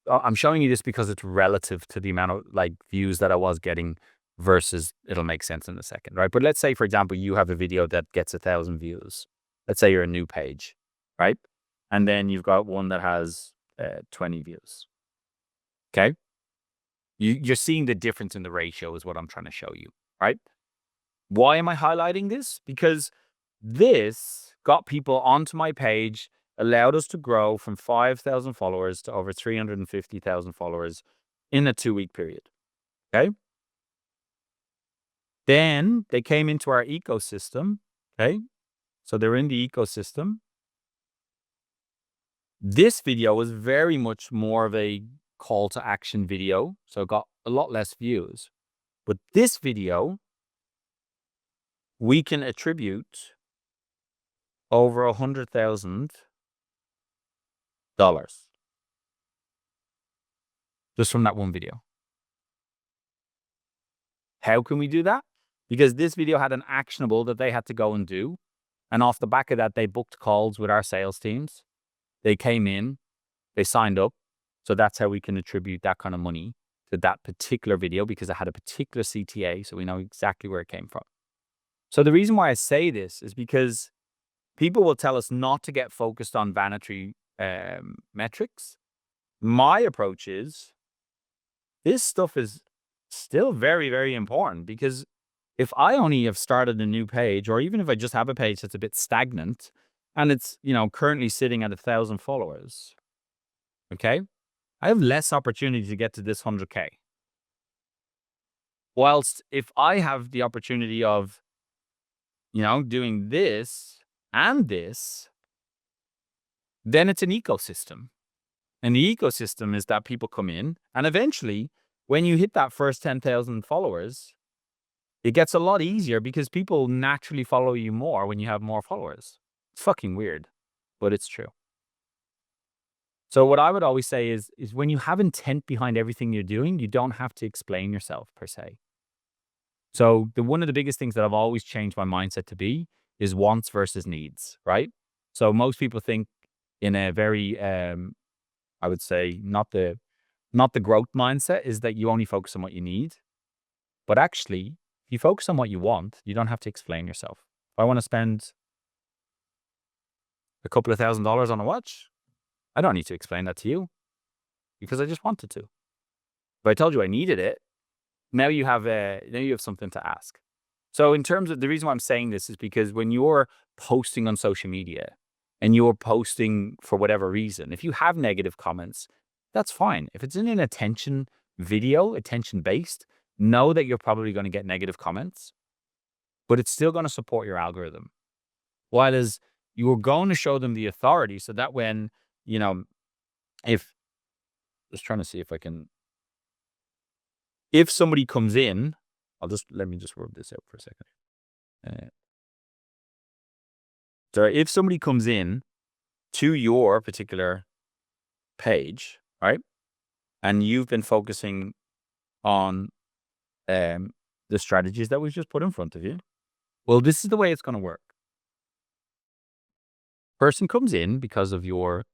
I'm showing you this because it's relative to the amount of views that I was getting versus it'll make sense in a second. Right. But let's say, for example, you have a video that gets 1,000 views. Let's say you're a new page. Right. And then you've got one that has 20 views. Okay. You're seeing the difference in the ratio is what I'm trying to show you. Right. Why am I highlighting this? Because this got people onto my page, allowed us to grow from 5,000 followers to over 350,000 followers in a 2-week period. Okay. Then they came into our ecosystem. Okay. So they're in the ecosystem. This video was very much more of a call to action video. So it got a lot less views. But this video we can attribute over $100,000 just from that one video. How can we do that? Because this video had an actionable that they had to go and do. And off the back of that, they booked calls with our sales teams. They came in, they signed up. So that's how we can attribute that kind of money to that particular video, because it had a particular CTA. So we know exactly where it came from. So the reason why I say this is because people will tell us not to get focused on vanity metrics. My approach is, this stuff is still very, very important, because if I only have started a new page, or even if I just have a page that's a bit stagnant and it's, currently sitting at 1,000 followers, okay, I have less opportunity to get to this 100K. Whilst if I have the opportunity of, doing this and this, then it's an ecosystem. And the ecosystem is that people come in, and eventually when you hit that first 10,000 followers, it gets a lot easier because people naturally follow you more when you have more followers. It's fucking weird, but it's true. So what I would always say is when you have intent behind everything you're doing, you don't have to explain yourself per se. So one of the biggest things that I've always changed my mindset to be is wants versus needs, right? So most people think in a very, I would say not the growth mindset, is that you only focus on what you need. But actually, if you focus on what you want, you don't have to explain yourself. If I want to spend a couple of $1,000s on a watch, I don't need to explain that to you, because I just wanted to. If I told you I needed it, now you have something to ask. So in terms of the reason why I'm saying this is because when you're posting on social media and you're posting for whatever reason, if you have negative comments, that's fine. If it's in an attention video, attention based, know that you're probably going to get negative comments, but it's still going to support your algorithm. While as you are going to show them the authority, so that when, if, just trying to see if I can, if somebody comes in, let me just rub this out for a second. So if somebody comes in to your particular page, right, and you've been focusing on the strategies that we've just put in front of you, well, this is the way it's going to work. Person comes in because of your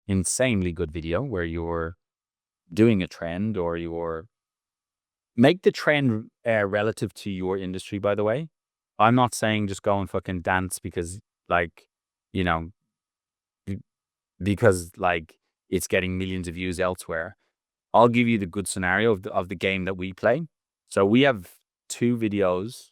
insanely good video where you're doing a trend, or make the trend relative to your industry, by the way. I'm not saying just go and fucking dance because because it's getting millions of views elsewhere. I'll give you the good scenario of the game that we play. So we have 2 videos.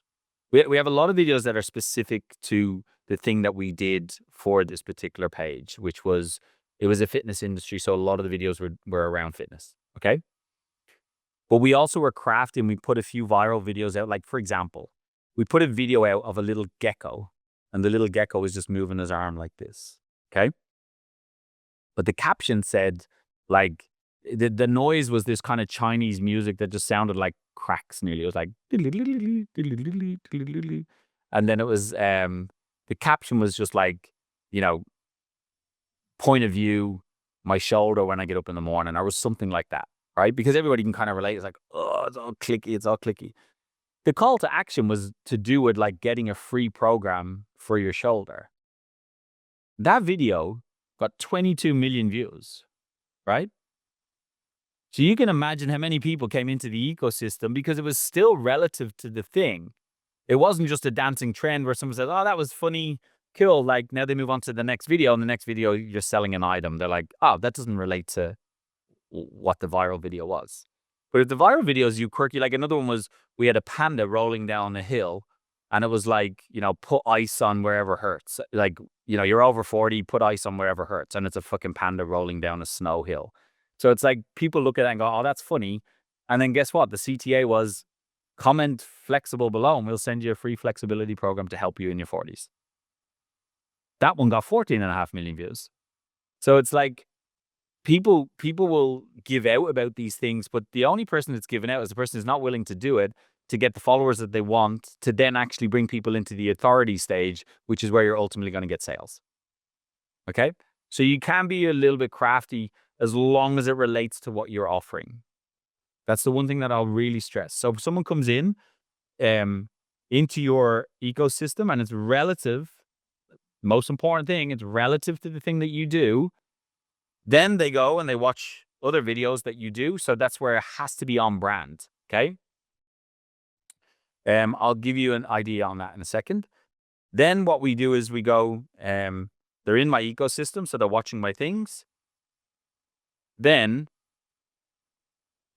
We have a lot of videos that are specific to the thing that we did for this particular page, which was, it was a fitness industry. So a lot of the videos were around fitness. Okay. But we also were crafting, we put a few viral videos out. Like, for example, we put a video out of a little gecko, and the little gecko was just moving his arm like this. Okay. But the caption said, the noise was this kind of Chinese music that just sounded like cracks nearly. It was like, and then it was, the caption was just like, point of view, my shoulder when I get up in the morning, or was something like that, right? Because everybody can kind of relate. It's like, oh, it's all clicky. The call to action was to do with getting a free program for your shoulder. That video got 22 million views, right? So you can imagine how many people came into the ecosystem because it was still relative to the thing. It wasn't just a dancing trend where someone said, oh, that was funny, cool. Now they move on to the next video, and the next video, you're selling an item. They're like, oh, that doesn't relate to what the viral video was. But if the viral videos, you quirky, another one was, we had a panda rolling down a hill, and it was put ice on wherever hurts. You're over 40, put ice on wherever hurts. And it's a fucking panda rolling down a snow hill. So it's people look at that and go, oh, that's funny. And then guess what? The CTA was, comment flexible below and we'll send you a free flexibility program to help you in your 40s. That one got 14.5 million views. So it's people will give out about these things, but the only person that's given out is the person who's not willing to do it, to get the followers that they want to then actually bring people into the authority stage, which is where you're ultimately going to get sales. Okay? So you can be a little bit crafty as long as it relates to what you're offering. That's the one thing that I'll really stress. So if someone comes in into your ecosystem and it's relative, most important thing, it's relative to the thing that you do, then they go and they watch other videos that you do. So that's where it has to be on brand. Okay. I'll give you an idea on that in a second. Then what we do is we go, they're in my ecosystem, so they're watching my things. Then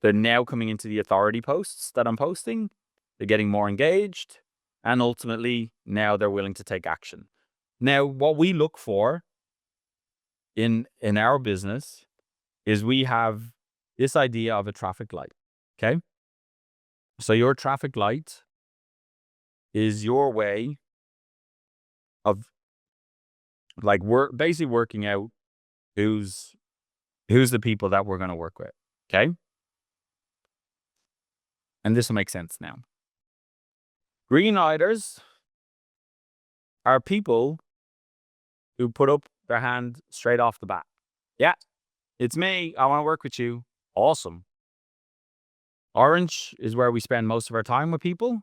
they're now coming into the authority posts that I'm posting. They're getting more engaged. And ultimately, now they're willing to take action. Now, what we look for in our business is we have this idea of a traffic light. Okay. So your traffic light is your way of like basically working out who's the people that we're going to work with. Okay. And this will make sense now. Green lighters are people who put up their hand straight off the bat. Yeah, it's me. I want to work with you. Awesome. Orange is where we spend most of our time with people.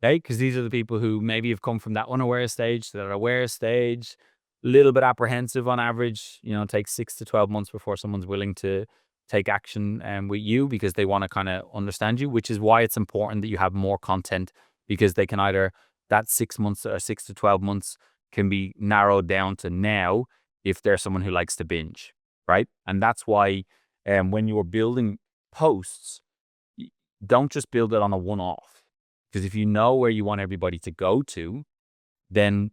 Okay, because these are the people who maybe have come from that unaware stage to that aware stage, a little bit apprehensive on average. It takes 6 to 12 months before someone's willing to take action with you because they want to kind of understand you, which is why it's important that you have more content, because they can either, that 6 months or 6 to 12 months can be narrowed down to now if they're someone who likes to binge, right? And that's why when you're building posts, don't just build it on a one-off. Because if you know where you want everybody to go to, then,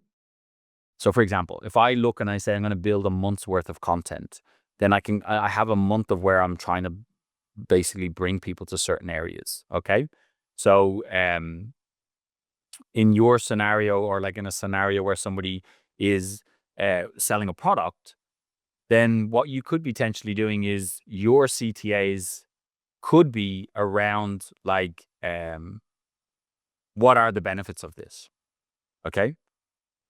so for example, if I look and I say I'm going to build a month's worth of content, then I have a month of where I'm trying to basically bring people to certain areas. Okay. So, in your scenario, or like in a scenario where somebody is selling a product, then what you could be potentially doing is your CTAs could be around like, what are the benefits of this? Okay.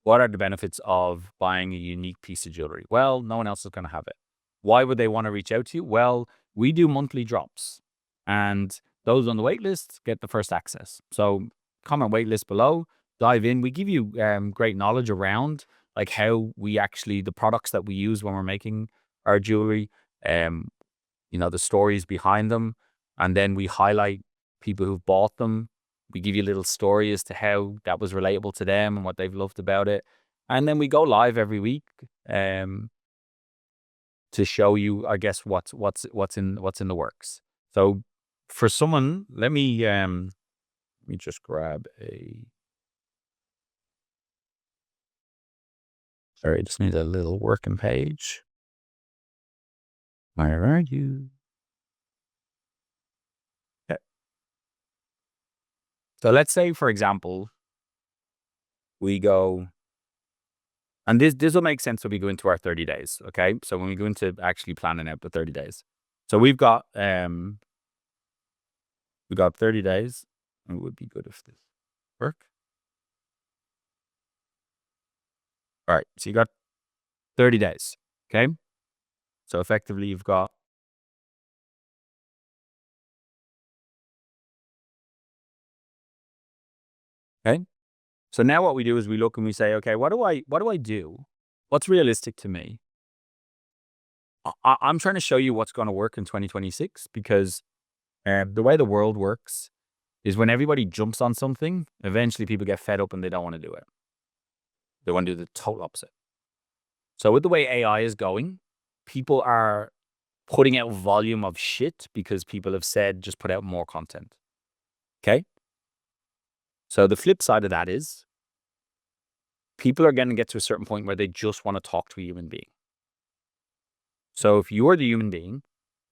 What are the benefits of buying a unique piece of jewelry? Well, no one else is going to have it. Why would they want to reach out to you? Well, we do monthly drops, and those on the wait list get the first access. So comment wait list below, dive in. We give you great knowledge around like how we actually, the products that we use when we're making our jewelry, the stories behind them. And then we highlight people who've bought them. We give you a little story as to how that was relatable to them and what they've loved about it. And then we go live every week to show you, I guess, what's in the works. So for someone, let me just grab sorry, I just need a little working page. Where are you? Okay. So let's say, for example, we go, and this will make sense when we go into our 30 days. Okay. So when we go into actually planning out the 30 days. So we've got 30 days. It would be good if this work. All right. So you got 30 days. Okay. So effectively you've got, okay. So now what we do is we look and we say, okay, what do I do? What's realistic to me? I'm trying to show you what's going to work in 2026, because the way the world works is when everybody jumps on something, eventually people get fed up and they don't want to do it. They want to do the total opposite. So with the way AI is going, people are putting out volume of shit because people have said, just put out more content. Okay. So the flip side of that is people are going to get to a certain point where they just want to talk to a human being. So if you're the human being,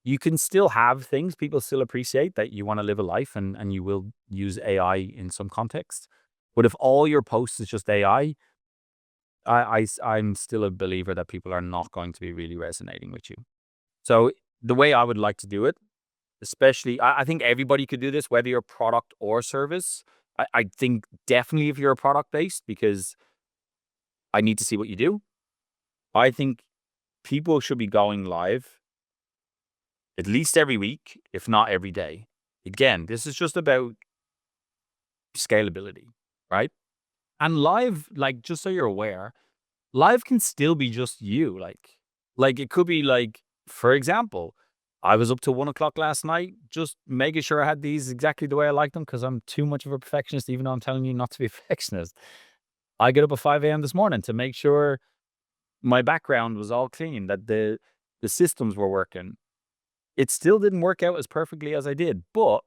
you can still have things. People still appreciate that you want to live a life and you will use AI in some context. But if all your posts is just AI, I'm still a believer that people are not going to be really resonating with you. So the way I would like to do it especially, I think everybody could do this, whether you're product or service. I think definitely if you're a product based, because I need to see what you do. I think people should be going live at least every week, if not every day. Again, this is just about scalability, right? And live, like, just so you're aware, live can still be just you. Like it could be like, for example, I was up till 1 o'clock last night, just making sure I had these exactly the way I like them, because I'm too much of a perfectionist, even though I'm telling you not to be a perfectionist. I get up at 5 a.m. this morning to make sure my background was all clean, that the systems were working. It still didn't work out as perfectly as I did, but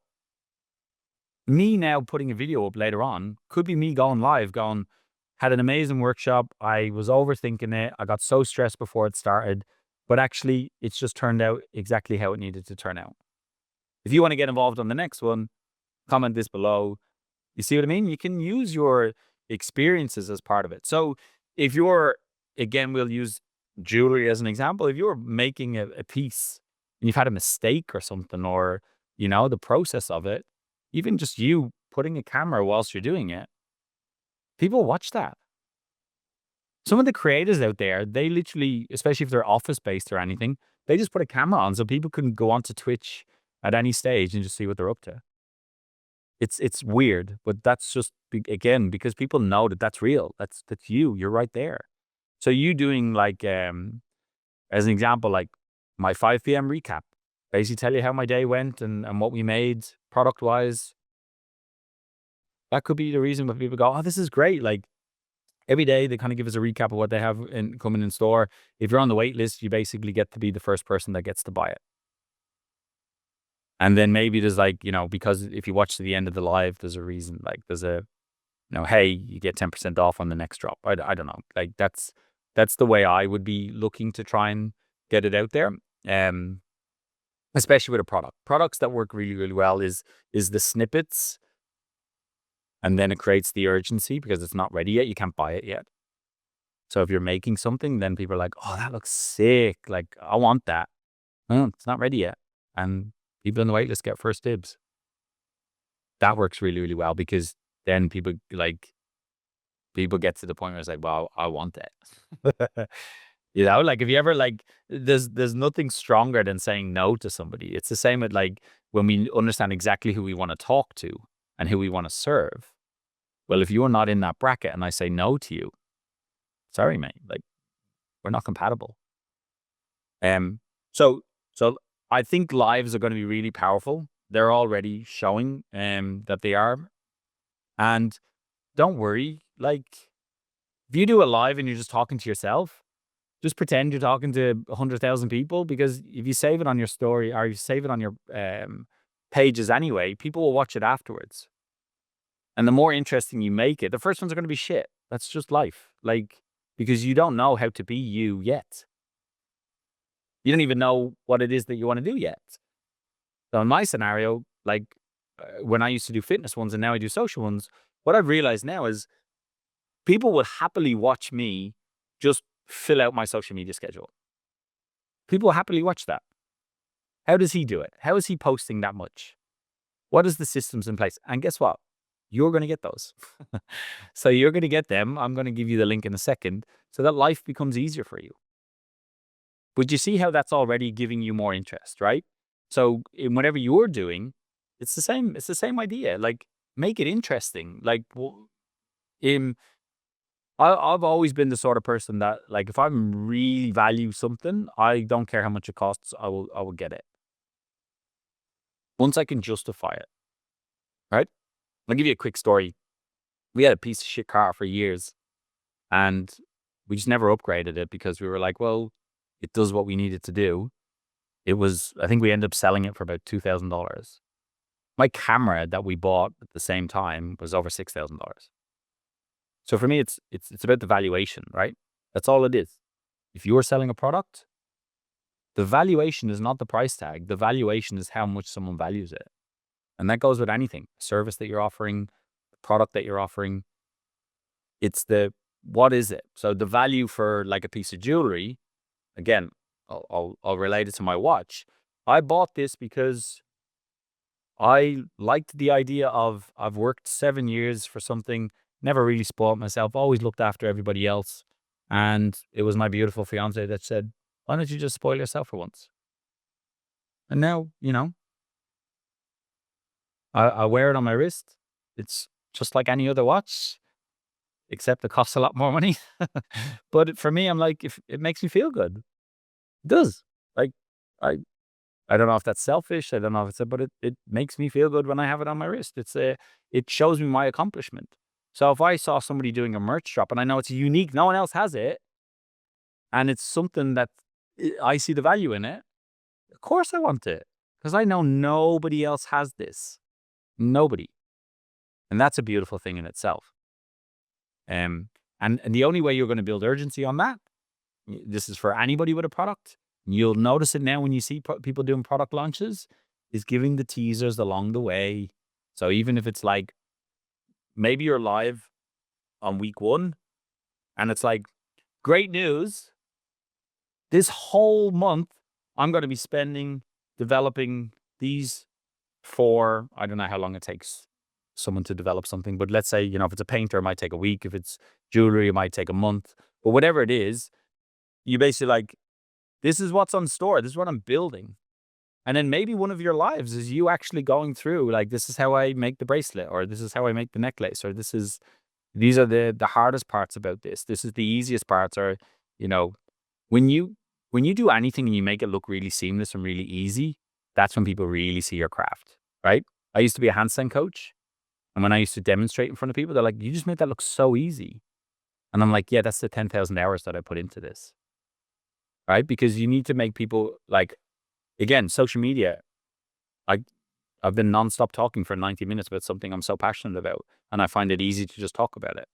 me now putting a video up later on could be me going live, going, had an amazing workshop. I was overthinking it. I got so stressed before it started, but actually it's just turned out exactly how it needed to turn out. If you want to get involved on the next one, comment this below. You see what I mean? You can use your experiences as part of it. So if you're, again, we'll use jewelry as an example. If you're making a piece and you've had a mistake or something, or, the process of it, even just you putting a camera whilst you're doing it, people watch that. Some of the creators out there, they literally, especially if they're office based or anything, they just put a camera on so people can go onto Twitch at any stage and just see what they're up to. It's weird, but that's just, again, because people know that that's real. That's you. You're right there. So you doing, like, as an example, like my 5 p.m. recap, basically tell you how my day went and what we made product wise. That could be the reason why people go, oh, this is great. Like, every day they kind of give us a recap of what they have coming in store. If you're on the wait list, you basically get to be the first person that gets to buy it. And then maybe there's, like, because if you watch to the end of the live, there's a reason, like there's a, hey, you get 10% off on the next drop. I don't know. Like, that's the way I would be looking to try and get it out there. Especially with a product. Products that work really, really well is the snippets. And then it creates the urgency because it's not ready yet. You can't buy it yet. So if you're making something, then people are like, oh, that looks sick. Like, I want that. Oh, it's not ready yet. And people on the wait list get first dibs. That works really, really well, because then people get to the point where it's like, well, I want that. Like, if you ever, like, there's nothing stronger than saying no to somebody. It's the same with, like, when we understand exactly who we want to talk to and who we want to serve. Well, if you're not in that bracket and I say no to you, sorry, mate, like, we're not compatible. So I think lives are going to be really powerful. They're already showing that they are. And don't worry, like, if you do a live and you're just talking to yourself, just pretend you're talking to 100,000 people, because if you save it on your story or you save it on your pages anyway, people will watch it afterwards. And the more interesting you make it, the first ones are going to be shit. That's just life. Like, because you don't know how to be you yet. You don't even know what it is that you want to do yet. So in my scenario, like, when I used to do fitness ones and now I do social ones, what I've realized now is people will happily watch me just fill out my social media schedule. People will happily watch that. How does he do it? How is he posting that much? What is the systems in place? And guess what? You're going to get those. So you're going to get them. I'm going to give you the link in a second so that life becomes easier for you. But you see how that's already giving you more interest, right? So in whatever you're doing, it's the same. It's the same idea. Like, make it interesting. Like, I've always been the sort of person that, like, if I really value something, I don't care how much it costs. I will get it once I can justify it, right? I'll give you a quick story. We had a piece of shit car for years, and we just never upgraded it because we were like, well, it does what we need it to do. I think we ended up selling it for about $2,000. My camera that we bought at the same time was over $6,000. So for me, it's about the valuation, right? That's all it is. If you're selling a product, the valuation is not the price tag. The valuation is how much someone values it. And that goes with anything, service that you're offering, the product that you're offering. It's what is it? So the value for, like, a piece of jewelry, again, I'll relate it to my watch. I bought this because I liked the idea of I've worked 7 years for something, never really spoiled myself, always looked after everybody else. And it was my beautiful fiance that said, why don't you just spoil yourself for once? And now, I wear it on my wrist. It's just like any other watch, except it costs a lot more money. But for me, I'm like, if it makes me feel good, it does. Like, I I don't know if that's selfish. I don't know if but it makes me feel good when I have it on my wrist. It shows me my accomplishment. So if I saw somebody doing a merch drop and I know it's unique, no one else has it, and it's something that I see the value in it, of course I want it because I know nobody else has this. Nobody. And that's a beautiful thing in itself. Um, and the only way you're going to build urgency on that, this is for anybody with a product. You'll notice it now when you see people doing product launches, is giving the teasers along the way. So even if it's like, maybe you're live on week 1 and it's like, great news. This whole month, I'm going to be spending developing these for, I don't know how long it takes someone to develop something, but let's say, if it's a painter, it might take a week. If it's jewelry, it might take a month. But whatever it is, you basically like, this is what's on store. This is what I'm building. And then maybe one of your lives is you actually going through, like, this is how I make the bracelet, or this is how I make the necklace, or these are the hardest parts about this. This is the easiest parts. Or, you know, when you do anything and you make it look really seamless and really easy, that's when people really see your craft, right? I used to be a handstand coach. And when I used to demonstrate in front of people, they're like, you just made that look so easy. And I'm like, yeah, that's the 10,000 hours that I put into this, right? Because you need to make people like, again, social media. I, I've been nonstop talking for 90 minutes about something I'm so passionate about, and I find it easy to just talk about it.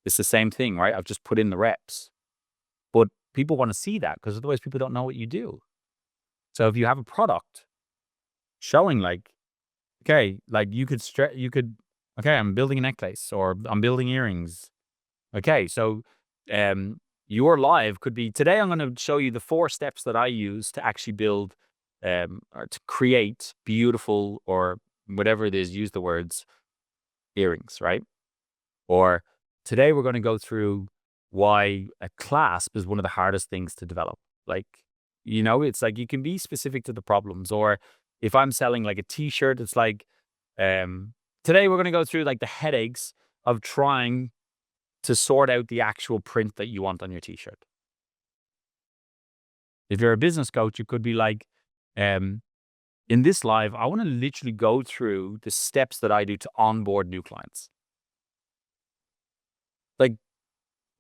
It's the same thing, right? I've just put in the reps. But people want to see that because otherwise people don't know what you do. So if you have a product showing like, okay, like okay, I'm building a necklace or I'm building earrings. Okay, so your live could be, today I'm going to show you the 4 steps that I use to actually build or to create beautiful, or whatever it is, use the words, earrings, right? Or today we're going to go through why a clasp is one of the hardest things to develop. Like, it's like you can be specific to the problems. Or if I'm selling like a t-shirt, it's like, today we're going to go through like the headaches of trying to sort out the actual print that you want on your t-shirt. If you're a business coach, you could be like, in this live, I want to literally go through the steps that I do to onboard new clients. Like,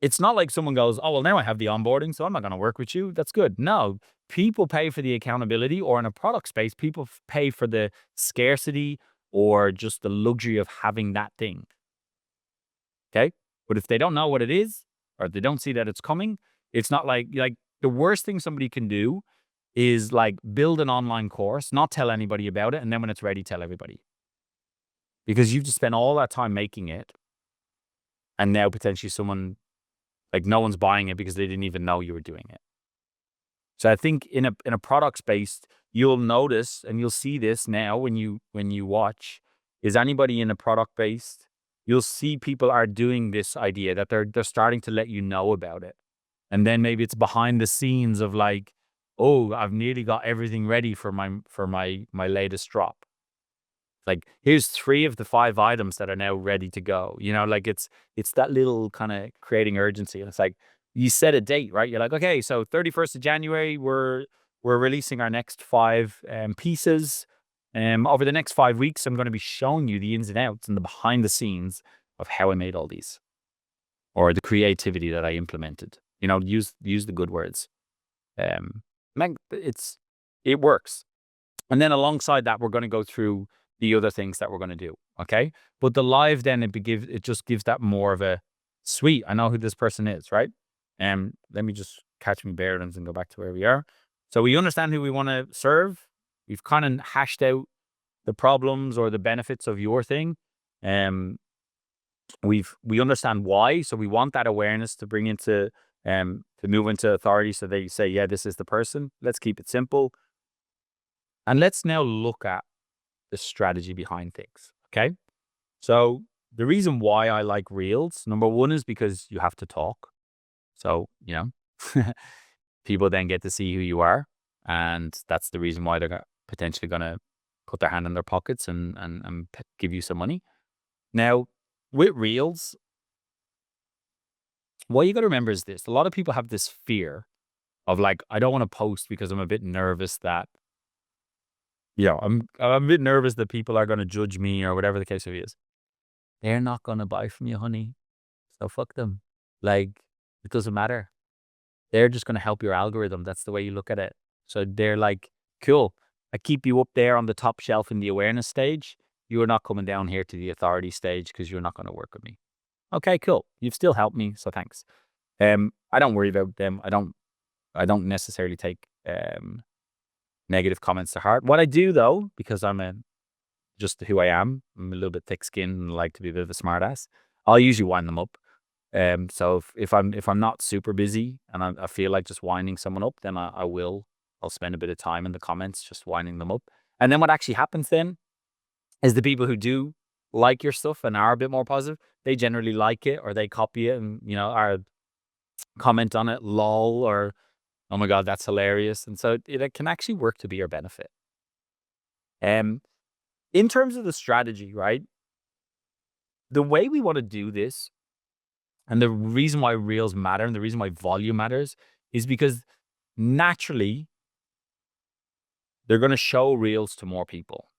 it's not like someone goes, oh, well, now I have the onboarding, so I'm not going to work with you. That's good. No, people pay for the accountability, or in a product space, people pay for the scarcity or just the luxury of having that thing. Okay. But if they don't know what it is, or they don't see that it's coming, it's not like the worst thing somebody can do is like build an online course, not tell anybody about it, and then when it's ready, tell everybody. Because you've just spent all that time making it, and now potentially someone, like, no one's buying it because they didn't even know you were doing it. So I think in a product space, you'll notice, and you'll see this now when you watch, is anybody in a product based, you'll see people are doing this idea that they're starting to let you know about it. And then maybe it's behind the scenes of like, oh, I've nearly got everything ready for my latest drop. Like, here's 3 of the 5 items that are now ready to go. Like it's that little kind of creating urgency. And it's like, you set a date, right? You're like, okay, so 31st of January, we're releasing our next 5 pieces. Over the next 5 weeks, I'm going to be showing you the ins and outs and the behind the scenes of how I made all these, or the creativity that I implemented. Use the good words. It works. And then alongside that, we're going to go through the other things that we're going to do. Okay. But the live, then it just gives that more of a, sweet, I know who this person is, right? Let me just catch me bearings and go back to where we are. So we understand who we want to serve. We've kind of hashed out the problems or the benefits of your thing. We understand why. So we want that awareness to bring into, to move into authority. So they say, yeah, this is the person. Let's keep it simple. And let's now look at the strategy behind things. Okay. So the reason why I like reels, number one, is because you have to talk. So, people then get to see who you are. And that's the reason why they're potentially going to put their hand in their pockets and give you some money. Now, with reels, what you got to remember is this. A lot of people have this fear of like, I don't want to post because I'm a bit nervous that, I'm a bit nervous that people are going to judge me or whatever the case is. They're not going to buy from you, honey. So fuck them. Like, it doesn't matter. They're just going to help your algorithm. That's the way you look at it. So they're like, cool. I keep you up there on the top shelf in the awareness stage. You are not coming down here to the authority stage because you're not going to work with me. Okay, cool. You've still helped me, so thanks. I don't worry about them. I don't necessarily take negative comments to heart. What I do though, because just who I am, I'm a little bit thick-skinned and like to be a bit of a smartass. I'll usually wind them up. So if I'm not super busy and I feel like just winding someone up, then I'll spend a bit of time in the comments just winding them up. And then what actually happens then is the people who do like your stuff and are a bit more positive, they generally like it or they copy it and are comment on it, lol, or oh my God, that's hilarious. And so it can actually work to be your benefit. In terms of the strategy, right? The way we want to do this, and the reason why reels matter and the reason why volume matters is because naturally they're going to show reels to more people.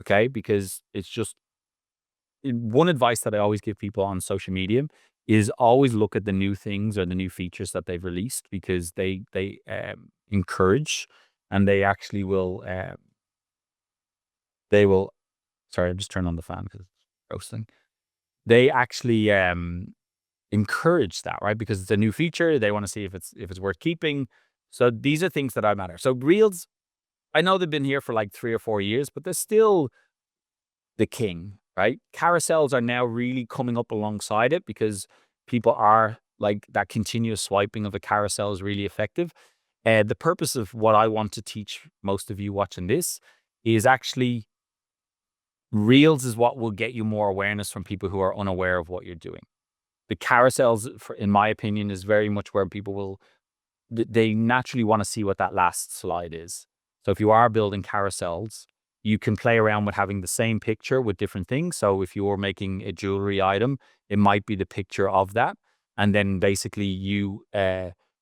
Okay. Because it's just one advice that I always give people on social media is always look at the new things or the new features that they've released because they encourage and they actually will, sorry, I'm just turning on the fan because it's roasting. They actually, encourage that, right? Because it's a new feature. They want to see if it's worth keeping. So these are things that I matter. So reels, I know they've been here for like 3 or 4 years, but they're still the king, right? Carousels are now really coming up alongside it because people are like that continuous swiping of a carousel is really effective. The purpose of what I want to teach most of you watching this is actually reels is what will get you more awareness from people who are unaware of what you're doing. The carousels, in my opinion, is very much where people they naturally want to see what that last slide is. So if you are building carousels, you can play around with having the same picture with different things. So if you're making a jewelry item, it might be the picture of that. And then basically you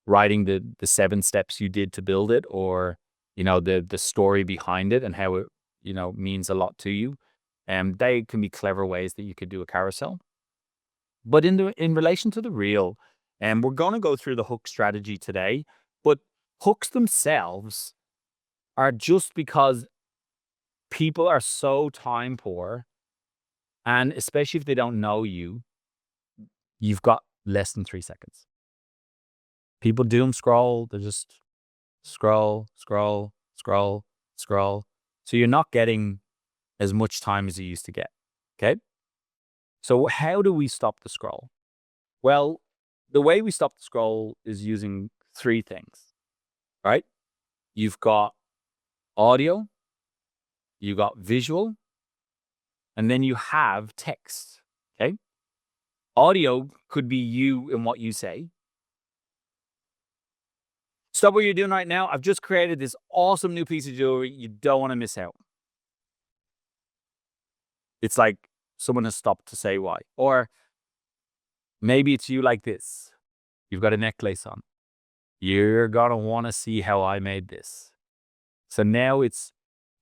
writing the 7 steps you did to build it or, the story behind it and how it, means a lot to you. They can be clever ways that you could do a carousel. But in relation to the reel, and we're going to go through the hook strategy today, but hooks themselves are just because people are so time poor, and especially if they don't know you, you've got less than 3 seconds. People doom scroll, they just scroll, scroll, scroll, scroll. So you're not getting as much time as you used to get. Okay. So how do we stop the scroll? Well, the way we stop the scroll is using 3 things, right? You've got audio, you got visual, and then you have text. Okay. Audio could be you and what you say. Stop what you're doing right now. I've just created this awesome new piece of jewelry. You don't want to miss out. It's like someone has stopped to say why. Or maybe it's you like this. You've got a necklace on. You're going to want to see how I made this. So now it's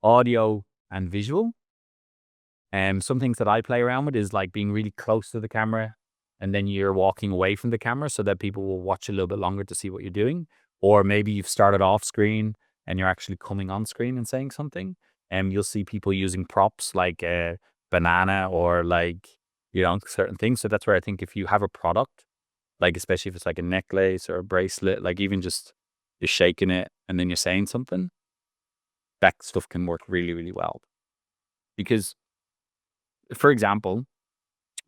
audio and visual. Some things that I play around with is like being really close to the camera and then you're walking away from the camera so that people will watch a little bit longer to see what you're doing. Or maybe you've started off screen and you're actually coming on screen and saying something. And you'll see people using props like a banana or like, certain things. So that's where I think if you have a product, like especially if it's like a necklace or a bracelet, like even just you're shaking it and then you're saying something, that stuff can work really, really well. Because, for example,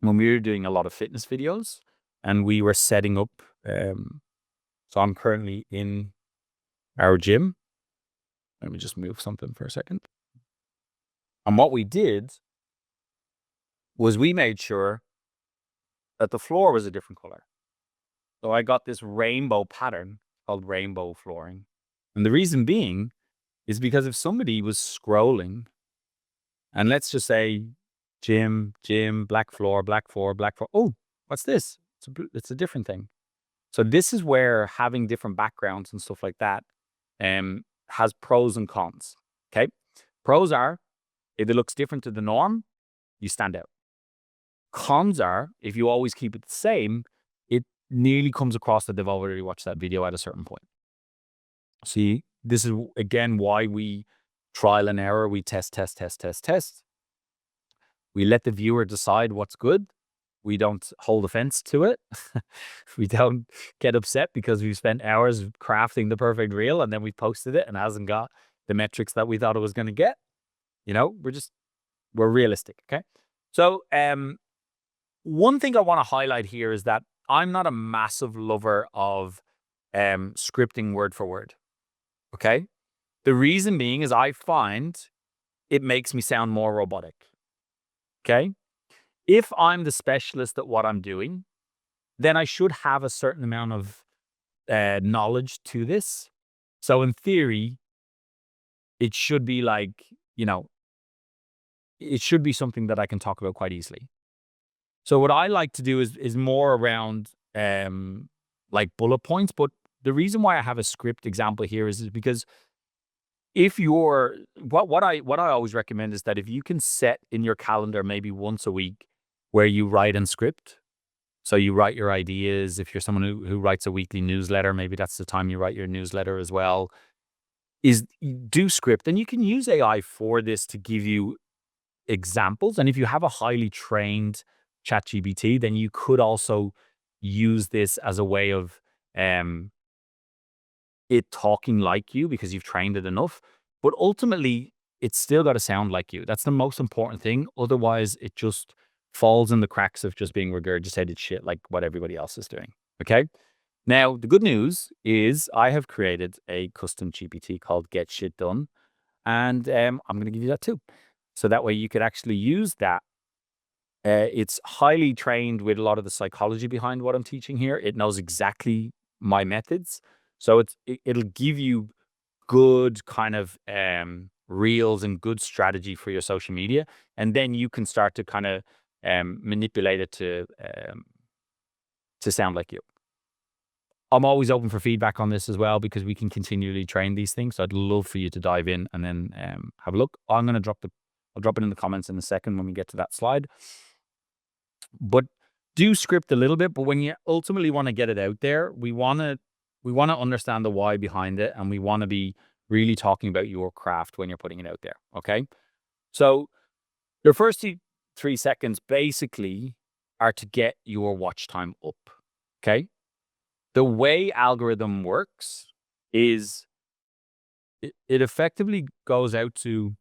when we were doing a lot of fitness videos and we were setting up, so I'm currently in our gym. Let me just move something for a second. And what we did was we made sure that the floor was a different color. So I got this rainbow pattern called rainbow flooring. And the reason being is because if somebody was scrolling, and let's just say gym, black floor, black floor, black floor. Oh, what's this? It's a different thing. So this is where having different backgrounds and stuff like that has pros and cons. Okay. Pros are if it looks different to the norm, you stand out. Cons are if you always keep it the same, it nearly comes across that they've already watched that video at a certain point. See, this is again why we trial and error. We test. We let the viewer decide what's good. We don't hold offense to it. We don't get upset because we've spent hours crafting the perfect reel and then we posted it and it hasn't got the metrics that we thought it was going to get. You know, we're realistic. Okay. So, one thing I want to highlight here is that I'm not a massive lover of scripting word for word. Okay. The reason being is I find it makes me sound more robotic. Okay. If I'm the specialist at what I'm doing, then I should have a certain amount of knowledge to this. So in theory, it should be like, it should be something that I can talk about quite easily. So what I like to do is more around like bullet points. But the reason why I have a script example here is because if you're what I always recommend is that if you can set in your calendar maybe once a week where you write and script. So you write your ideas. If you're someone who writes a weekly newsletter, maybe that's the time you write your newsletter as well, is do script. And you can use AI for this to give you examples. And if you have a highly trained ChatGPT, then you could also use this as a way of it talking like you because you've trained it enough. But ultimately, it's still got to sound like you. That's the most important thing. Otherwise, it just falls in the cracks of just being regurgitated shit like what everybody else is doing. Okay. Now, the good news is I have created a custom GPT called Get Shit Done. And I'm going to give you that too. So that way you could actually use that. It's highly trained with a lot of the psychology behind what I'm teaching here. It knows exactly my methods. So it'll give you good kind of reels and good strategy for your social media. And then you can start to kind of manipulate it to sound like you. I'm always open for feedback on this as well because we can continually train these things. So I'd love for you to dive in and then have a look. I'm going to I'll drop it in the comments in a second when we get to that slide. But do script a little bit. But when you ultimately want to get it out there, we want to understand the why behind it. And we want to be really talking about your craft when you're putting it out there. Okay. So your first 3 seconds basically are to get your watch time up. Okay. The way algorithm works is it effectively goes out to,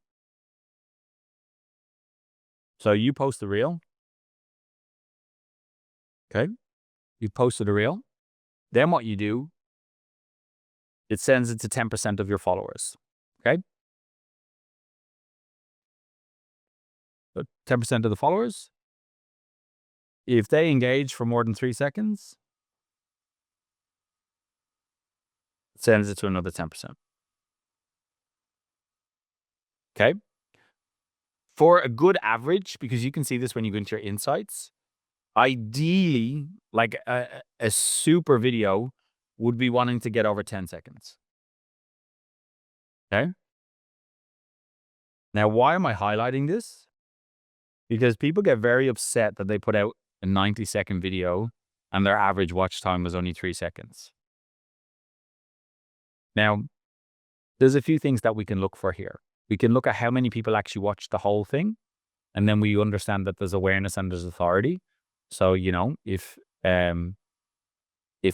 so you post the reel. Okay. You posted a reel. Then what you do, it sends it to 10% of your followers. Okay. So 10% of the followers, if they engage for more than 3 seconds, it sends it to another 10%. Okay. For a good average, because you can see this when you go into your insights, ideally, like a super video would be wanting to get over 10 seconds. Okay. Now, why am I highlighting this? Because people get very upset that they put out a 90-second video and their average watch time was only 3 seconds. Now, there's a few things that we can look for here. We can look at how many people actually watched the whole thing. And then we understand that there's awareness and there's authority. So, if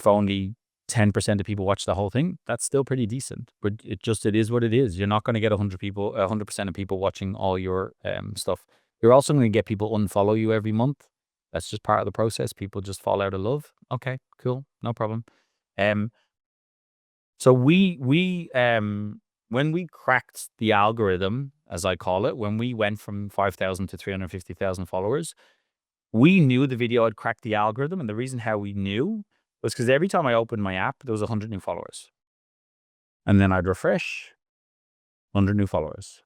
only 10% of people watch the whole thing, that's still pretty decent. But it is what it is. You're not going to get 100% of people watching all your stuff. You're also going to get people unfollow you every month. That's just part of the process. People just fall out of love. Okay, cool, no problem. So when when we cracked the algorithm, as I call it, when we went from 5,000 to 350,000 followers, we knew the video had cracked the algorithm. And the reason how we knew was because every time I opened my app, there was 100 new followers. And then I'd refresh, 100 new followers.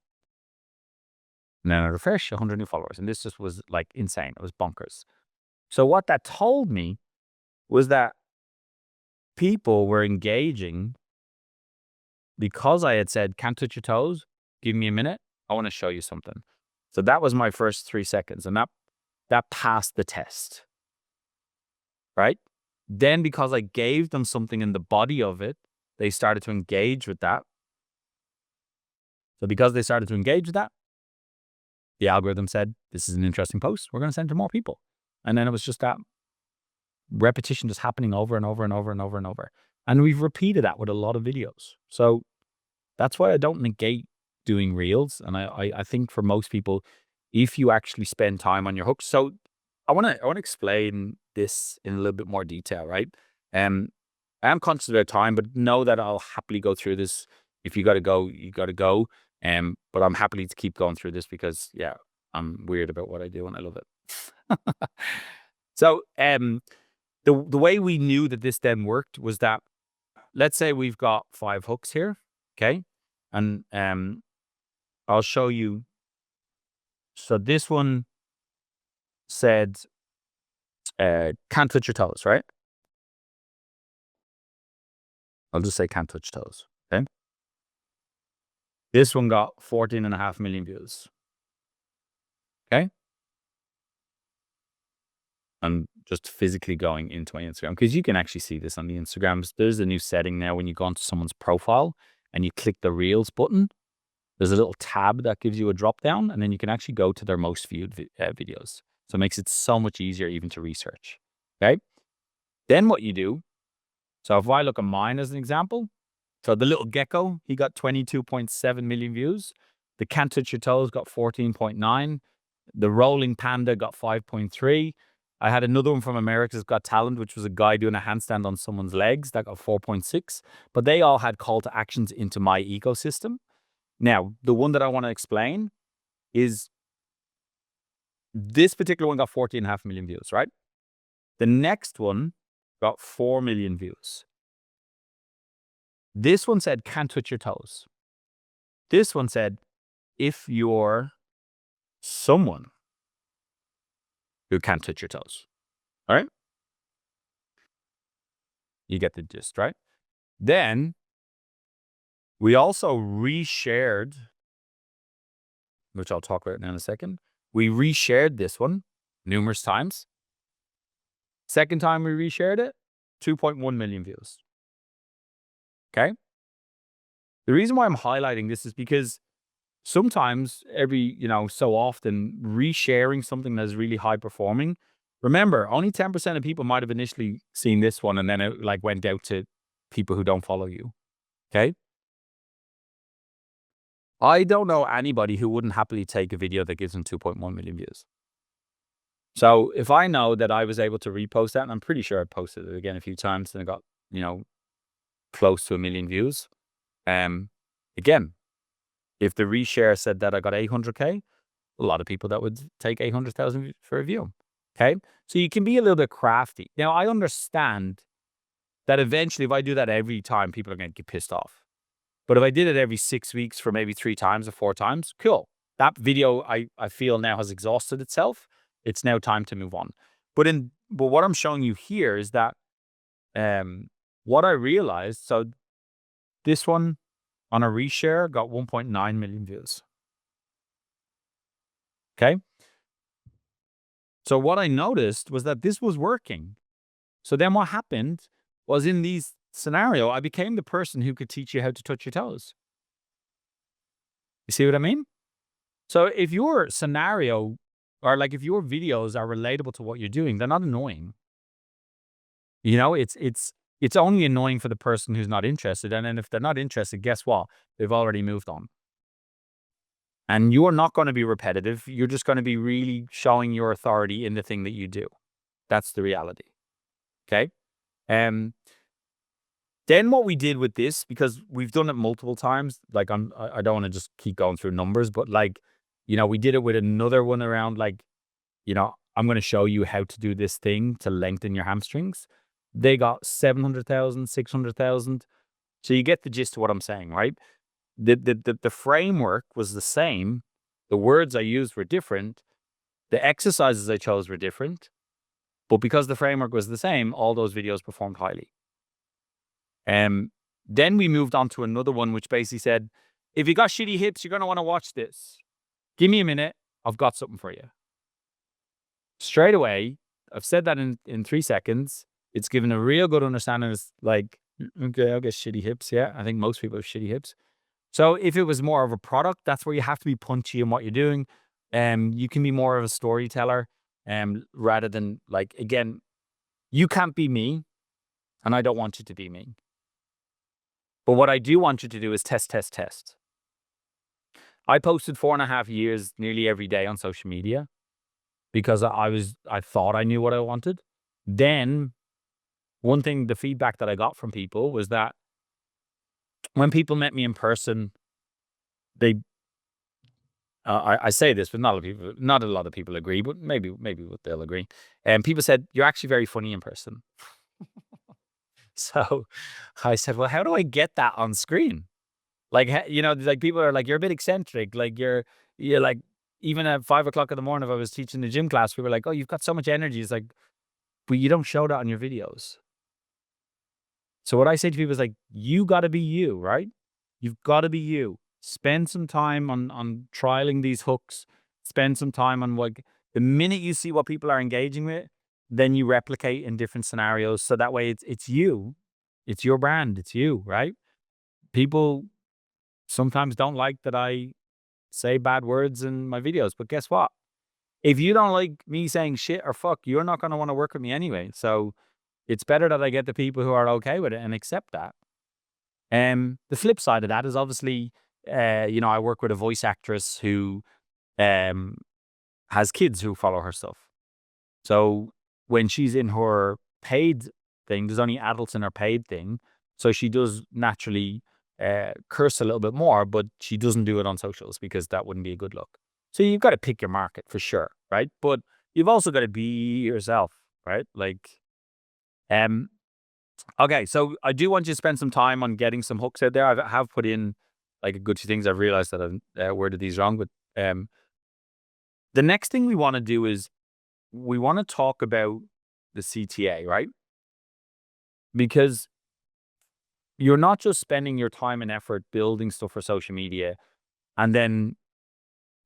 And then I'd refresh, 100 new followers. And this just was like insane. It was bonkers. So what that told me was that people were engaging because I had said, can't touch your toes, give me a minute, I want to show you something. So that was my first 3 seconds, and that passed the test, right? Then because I gave them something in the body of it, they started to engage with that. So because they started to engage with that, the algorithm said, this is an interesting post, we're going to send it to more people. And then it was just that repetition just happening over and over and over and over and over. And we've repeated that with a lot of videos. So that's why I don't negate doing reels. And I think for most people, if you actually spend time on your hooks. So I want to explain this in a little bit more detail, right? I am conscious of our time, but know that I'll happily go through this. If you got to go, you got to go. But I'm happy to keep going through this because, yeah, I'm weird about what I do and I love it. So the way we knew that this then worked was that, let's say we've got 5 hooks here, okay? And I'll show you. So this one said, can't touch your toes, right? I'll just say can't touch toes, okay? This one got 14.5 million views, okay? I'm just physically going into my Instagram because you can actually see this on the Instagrams. There's a new setting now when you go onto someone's profile and you click the Reels button. There's a little tab that gives you a drop down, and then you can actually go to their most viewed videos. So it makes it so much easier even to research, okay? Then what you do, so if I look at mine as an example, so the little gecko, he got 22.7 million views. The Can't Touch Your Toes got 14.9. The Rolling Panda got 5.3. I had another one from America's Got Talent, which was a guy doing a handstand on someone's legs that got 4.6. But they all had call to actions into my ecosystem. Now, the one that I want to explain is this particular one got 14.5 million views, right? The next one got 4 million views. This one said, can't touch your toes. This one said, if you're someone who can't touch your toes. All right? You get the gist, right? Then we also reshared, which I'll talk about now in a second. We reshared this one numerous times. Second time we reshared it, 2.1 million views. Okay? The reason why I'm highlighting this is because sometimes so often resharing something that's really high performing. Remember, only 10% of people might have initially seen this one and then it like went out to people who don't follow you. Okay? I don't know anybody who wouldn't happily take a video that gives them 2.1 million views. So if I know that I was able to repost that, and I'm pretty sure I posted it again a few times and I got, close to 1 million views. Again, if the reshare said that I got 800K, a lot of people that would take 800,000 for a view. Okay. So you can be a little bit crafty. Now I understand that eventually if I do that every time, people are going to get pissed off. But if I did it every 6 weeks for maybe 3 times or 4 times, cool. That video I feel now has exhausted itself. It's now time to move on. But what I'm showing you here is that what I realized, so this one on a reshare got 1.9 million views. Okay. So what I noticed was that this was working. So then what happened was in these scenario, I became the person who could teach you how to touch your toes. You see what I mean? So if your scenario or like if your videos are relatable to what you're doing, they're not annoying. It's only annoying for the person who's not interested. And then if they're not interested, guess what? They've already moved on. And you're not going to be repetitive. You're just going to be really showing your authority in the thing that you do. That's the reality. Okay. Then what we did with this, because we've done it multiple times, like I don't want to just keep going through numbers, but like, we did it with another one around like, I'm going to show you how to do this thing to lengthen your hamstrings. They got 700,000, 600,000. So you get the gist of what I'm saying, right? The framework was the same. The words I used were different. The exercises I chose were different. But because the framework was the same, all those videos performed highly. Then we moved on to another one, which basically said, if you got shitty hips, you're going to want to watch this. Give me a minute. I've got something for you. Straight away, I've said that in 3 seconds. It's given a real good understanding. It's like, okay, I'll get shitty hips. Yeah, I think most people have shitty hips. So if it was more of a product, that's where you have to be punchy in what you're doing. You can be more of a storyteller, rather than like, again, you can't be me, and I don't want you to be me. But what I do want you to do is test, test, test. I posted 4.5 years nearly every day on social media because I thought I knew what I wanted. Then one thing, the feedback that I got from people was that when people met me in person, they, I say this, but not a lot of people agree, but maybe they'll agree. And people said, you're actually very funny in person. So I said, well, how do I get that on screen? Like, like people are like, you're a bit eccentric. Like you're like, even at 5 o'clock in the morning, if I was teaching the gym class, we were like, oh, you've got so much energy. It's like, but you don't show that on your videos. So what I say to people is like, you got to be you, right? You've got to be you. Spend some time on trialing these hooks. Spend some time on what, the minute you see what people are engaging with, then you replicate in different scenarios. So that way it's you. It's your brand. It's you, right? People sometimes don't like that I say bad words in my videos, but guess what? If you don't like me saying shit or fuck, you're not going to want to work with me anyway. So it's better that I get the people who are okay with it and accept that. The flip side of that is obviously, I work with a voice actress who has kids who follow her stuff. So when she's in her paid thing, there's only adults in her paid thing. So she does naturally curse a little bit more, but she doesn't do it on socials because that wouldn't be a good look. So you've got to pick your market for sure, right? But you've also got to be yourself, right? Like, okay, so I do want you to spend some time on getting some hooks out there. I have put in like a good few things. I've realized that I've worded these wrong, but the next thing we want to do is we want to talk about the CTA, right? Because you're not just spending your time and effort building stuff for social media, and then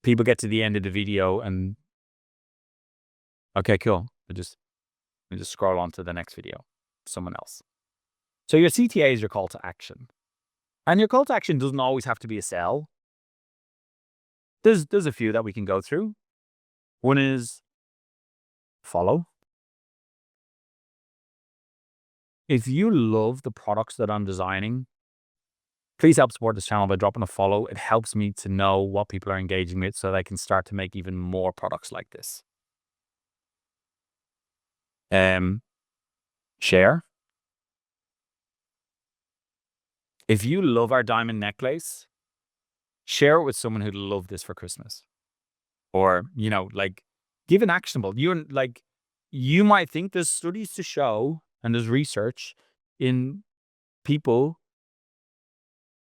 people get to the end of the video and, okay, cool. I just scroll on to the next video, someone else. So your CTA is your call to action. And your call to action doesn't always have to be a sell. There's a few that we can go through. One is follow. If you love the products that I'm designing, please help support this channel by dropping a follow. It helps me to know what people are engaging with so that I can start to make even more products like this. Share. If you love our diamond necklace, share it with someone who'd love this for Christmas. Or, like, give an actionable. You might think there's studies to show and there's research in people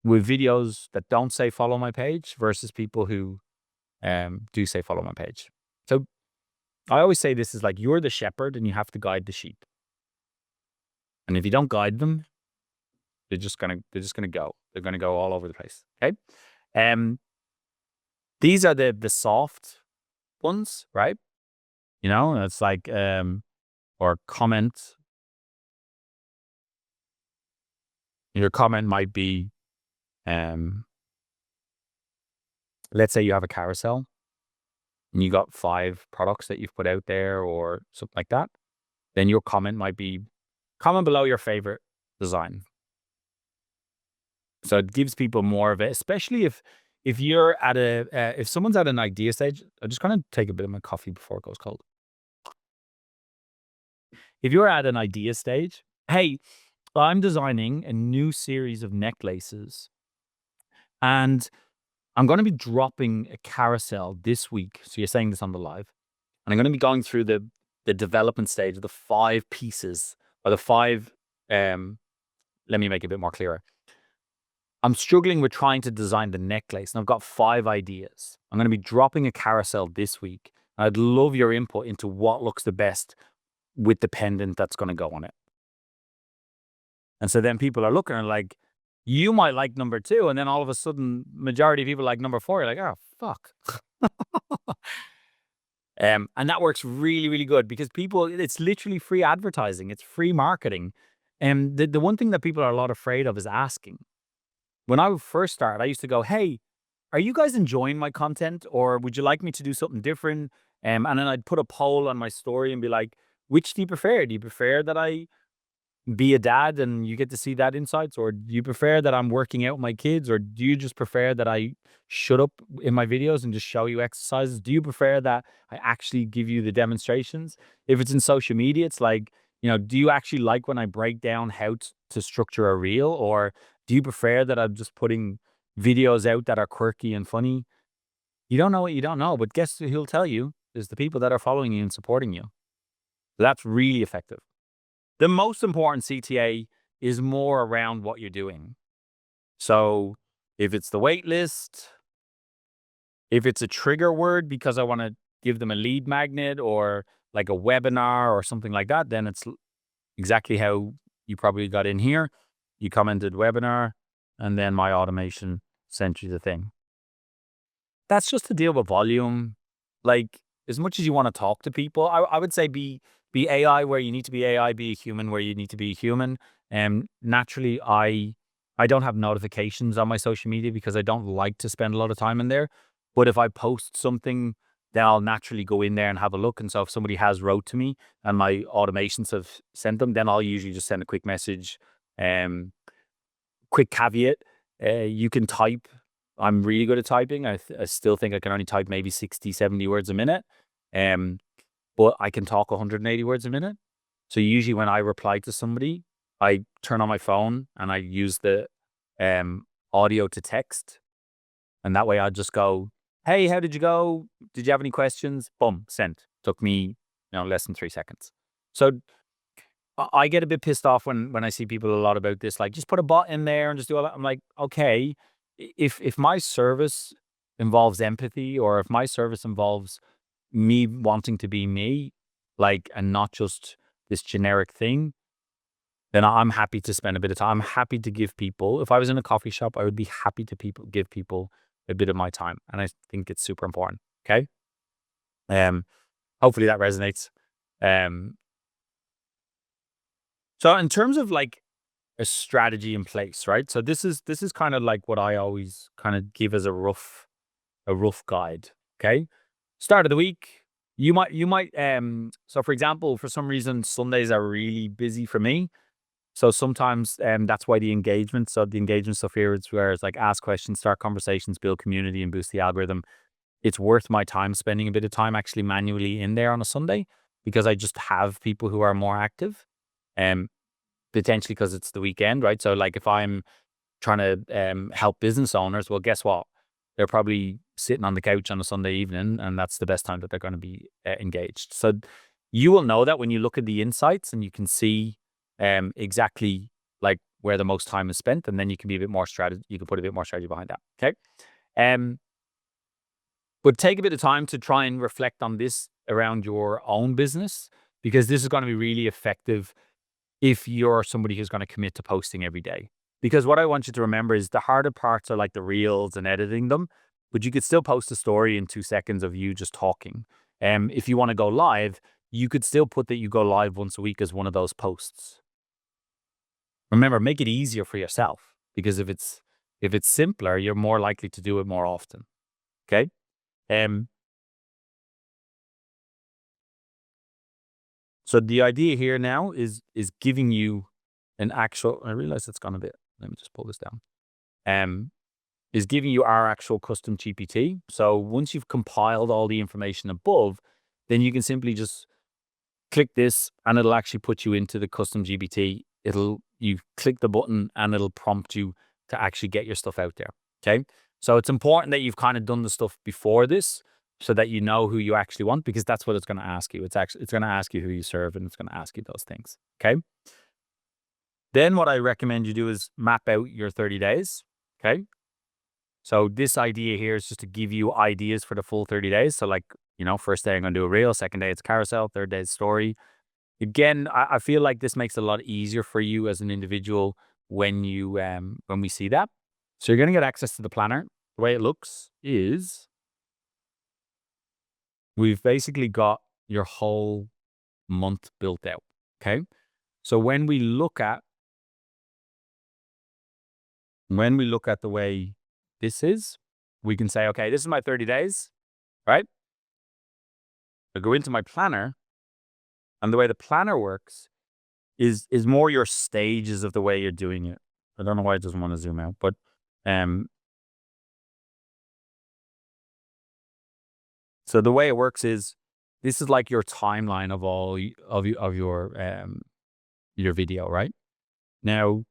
with videos that don't say follow my page versus people who do say follow my page. So I always say this is like, you're the shepherd and you have to guide the sheep. And if you don't guide them, they're just gonna go. They're gonna go all over the place. Okay. These are the soft ones, right? It's like or comment. Your comment might be, let's say you have a carousel and you got 5 products that you've put out there or something like that. Then your comment might be, comment below your favorite design. So it gives people more of it, especially if you're at if someone's at an idea stage. I'm just gonna take a bit of my coffee before it goes cold. If you're at an idea stage, hey, I'm designing a new series of necklaces, and I'm going to be dropping a carousel this week. So you're saying this on the live, and I'm going to be going through the development stage of the 5 pieces or the five. Um, Let me make it a bit more clearer. I'm struggling with trying to design the necklace, and I've got 5 ideas. I'm going to be dropping a carousel this week. I'd love your input into what looks the best with the pendant that's going to go on it. And so then people are looking and like, you might like number 2, and then all of a sudden, majority of people like number 4. You're like, oh fuck. And that works really, really good because people, it's literally free advertising. It's free marketing. And the one thing that people are a lot afraid of is asking. When I first started, I used to go, hey, are you guys enjoying my content, or would you like me to do something different? And then I'd put a poll on my story and be like, which do you prefer? Do you prefer that I be a dad and you get to see that insights, or do you prefer that I'm working out with my kids, or do you just prefer that I shut up in my videos and just show you exercises? Do you prefer that I actually give you the demonstrations? If it's in social media, it's like, do you actually like when I break down how to structure a reel, or do you prefer that I'm just putting videos out that are quirky and funny? You don't know what you don't know, but guess who'll tell you is the people that are following you and supporting you. So that's really effective. The most important CTA is more around what you're doing. So if it's the wait list, if it's a trigger word because I want to give them a lead magnet or like a webinar or something like that, then it's exactly how you probably got in here. You commented webinar, and then my automation sent you the thing. That's just to deal with volume. Like, as much as you want to talk to people, I would say be AI where you need to be AI, be a human where you need to be human. Naturally, I don't have notifications on my social media because I don't like to spend a lot of time in there. But if I post something, then I'll naturally go in there and have a look. And so if somebody has wrote to me and my automations have sent them, then I'll usually just send a quick message. Quick caveat, you can type. I'm really good at typing. I still think I can only type maybe 60, 70 words a minute. But I can talk 180 words a minute. So usually when I reply to somebody, I turn on my phone and I use the audio to text. And that way I just go, hey, how did you go? Did you have any questions? Boom, sent. Took me, less than 3 seconds. So I get a bit pissed off when I see people a lot about this, like, just put a bot in there and just do all that. I'm like, okay, if my service involves empathy, or if my service involves me wanting to be me, like, and not just this generic thing, then I'm happy to spend a bit of time. I'm happy to give people, if I was in a coffee shop, I would be happy to give people a bit of my time. And I think it's super important. Okay. Um, Hopefully that resonates. Um, so in terms of like a strategy in place, right? So this is kind of like what I always kind of give as a rough guide. Okay. Start of the week. You might so for example, for some reason Sundays are really busy for me. So sometimes that's why the engagement stuff here is where it's like ask questions, start conversations, build community, and boost the algorithm. It's worth my time spending a bit of time actually manually in there on a Sunday because I just have people who are more active. Um Potentially because it's the weekend, right? So like if I'm trying to help business owners, well, guess what? They're probably sitting on the couch on a Sunday evening, and that's the best time that they're going to be engaged. So you will know that when you look at the insights and you can see exactly like where the most time is spent, and then you can be a bit more strategy. You can put a bit more strategy behind that. Okay. Um, but take a bit of time to try and reflect on this around your own business, because this is going to be really effective if you're somebody who's going to commit to posting every day. Because what I want you to remember is the harder parts are like the reels and editing them, but you could still post a story in 2 seconds of you just talking. If you want to go live, you could still put that you go live once a week as one of those posts. Remember, make it easier for yourself, because if it's simpler, you're more likely to do it more often. Okay. Um, so the idea here now is giving you an actual. I realize it's gone a bit. Let me just pull this down. Is giving you our actual custom GPT. So once you've compiled all the information above, then you can simply just click this and it'll actually put you into the custom GPT you click the button and it'll prompt you to actually get your stuff out there. Okay. So it's important that you've kind of done the stuff before this so that you know who you actually want, because that's what it's going to ask you. It's going to ask you who you serve, and it's going to ask you those things. Okay. Then what I recommend you do is map out your 30 days. Okay. So this idea here is just to give you ideas for the full 30 days. So like, first day I'm going to do a reel, second day it's carousel, third day it's story. Again, I feel like this makes it a lot easier for you as an individual when we see that. So you're going to get access to the planner. The way it looks is we've basically got your whole month built out. Okay. So when we look at the way this is, we can say, okay, this is my 30 days, right? I go into my planner, and the way the planner works is more your stages of the way you're doing it. I don't know why it doesn't want to zoom out, but so the way it works is this is like your timeline of all of your video, right? Now,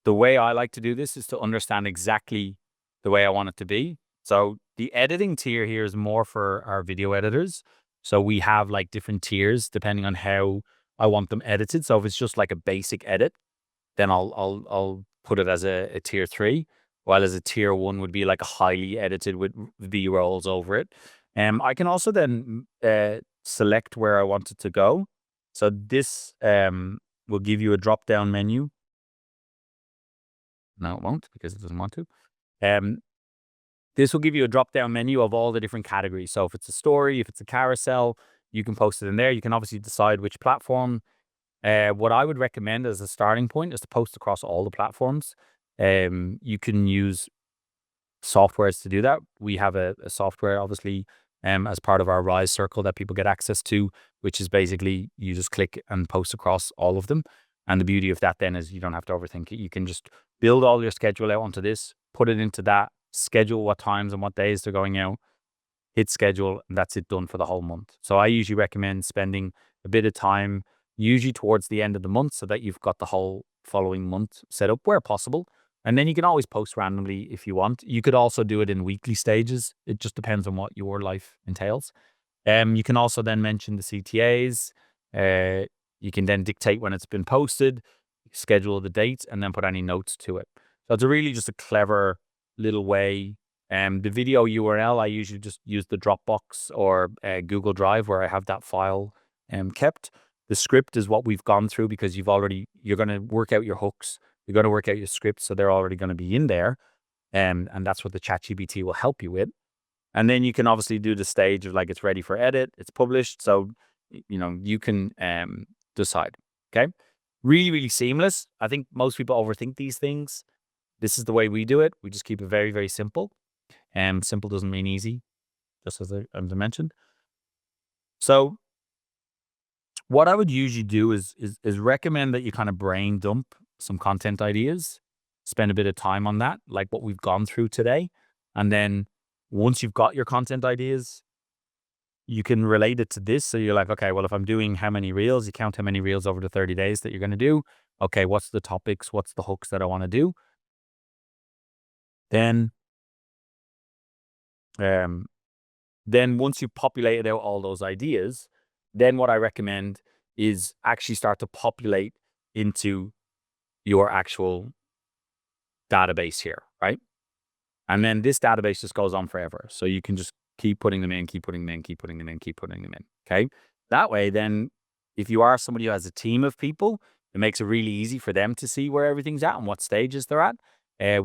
the way I like to do this is to understand exactly the way I want it to be. So the editing tier here is more for our video editors. So we have like different tiers depending on how I want them edited. So if it's just like a basic edit, then I'll put it as a tier 3, while as a tier 1 would be like a highly edited with V-rolls over it. I can also then select where I want it to go. So this will give you a drop-down menu. No, it won't, because it doesn't want to. This will give you a drop-down menu of all the different categories. So if it's a story, if it's a carousel, you can post it in there. You can obviously decide which platform. What I would recommend as a starting point is to post across all the platforms. You can use softwares to do that. We have a software, obviously, as part of our Rise circle that people get access to, which is basically you just click and post across all of them. And the beauty of that then is you don't have to overthink it. You can just build all your schedule out onto this, put it into that, schedule what times and what days they're going out, hit schedule, and that's it, done for the whole month. So I usually recommend spending a bit of time, usually towards the end of the month, so that you've got the whole following month set up where possible. And then you can always post randomly if you want. You could also do it in weekly stages. It just depends on what your life entails. You can also then mention the CTAs. You can then dictate when it's been posted, schedule the date, and then put any notes to it. So it's really just a clever little way. The video URL, I usually just use the Dropbox or Google Drive where I have that file kept. The script is what we've gone through because you're going to work out your hooks. You're going to work out your scripts, so they're already going to be in there. And that's what the ChatGPT will help you with. And then you can obviously do the stage of like it's ready for edit, it's published. So, you can decide. Okay. Really, really seamless. I think most people overthink these things. This is the way we do it. We just keep it very, very simple. Simple doesn't mean easy, just as I mentioned. So what I would usually do is recommend that you kind of brain dump some content ideas, spend a bit of time on that, like what we've gone through today. And then once you've got your content ideas, you can relate it to this. So you're like, okay, well, if I'm doing how many reels, you count how many reels over the 30 days that you're going to do. Okay, what's the topics? What's the hooks that I want to do? Then once you've populated out all those ideas, then what I recommend is actually start to populate into your actual database here, right? And then this database just goes on forever. So you can just keep putting them in, keep putting them in, keep putting them in, keep putting them in. Okay. That way, then if you are somebody who has a team of people, it makes it really easy for them to see where everything's at and what stages they're at.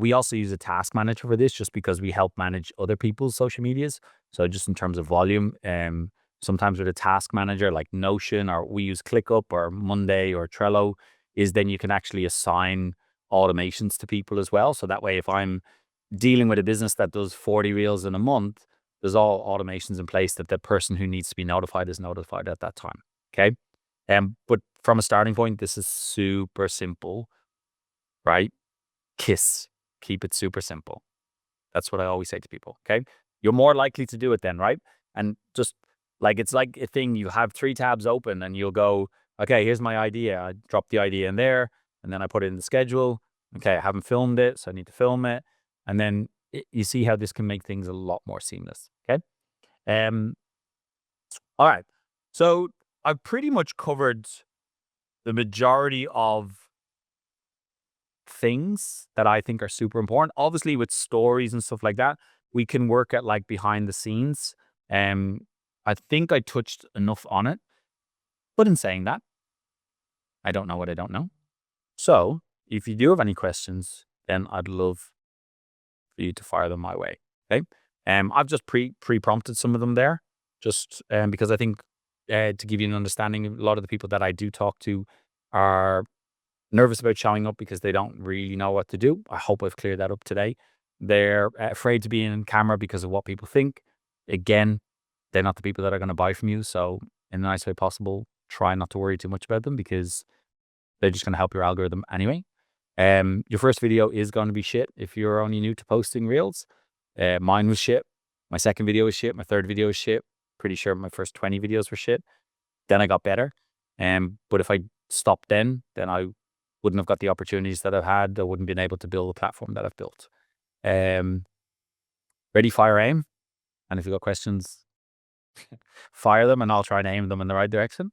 We also use a task manager for this just because we help manage other people's social medias. So just in terms of volume, sometimes with a task manager like Notion, or we use ClickUp or Monday or Trello, is then you can actually assign automations to people as well. So that way, if I'm dealing with a business that does 40 reels in a month, there's all automations in place that the person who needs to be notified is notified at that time. Okay. But from a starting point, this is super simple, right? Keep it super simple. That's what I always say to people. Okay. You're more likely to do it then, right? And just like, it's like a thing, you have 3 tabs open and you'll go, Okay, here's my idea. I drop the idea in there, and then I put it in the schedule. Okay, I haven't filmed it, so I need to film it. And then you see how this can make things a lot more seamless. Okay. Um. All right. So I've pretty much covered the majority of things that I think are super important. Obviously, with stories and stuff like that, we can work at like behind the scenes. Um, I think I touched enough on it. But in saying that, I don't know what I don't know. So if you do have any questions, then I'd love for you to fire them my way. Okay. I've just pre-prompted some of them there, just because I think to give you an understanding, a lot of the people that I do talk to are nervous about showing up because they don't really know what to do. I hope I've cleared that up today. They're afraid to be in camera because of what people think. Again, they're not the people that are going to buy from you. So in the nice way possible, try not to worry too much about them because they're just going to help your algorithm anyway. Your first video is going to be shit if you're only new to posting reels. Mine was shit. My second video was shit. My third video was shit. Pretty sure my first 20 videos were shit. Then I got better. But if I stopped then I wouldn't have got the opportunities that I've had. I wouldn't been able to build the platform that I've built. Ready, fire, aim. And if you've got questions, fire them and I'll try and aim them in the right direction.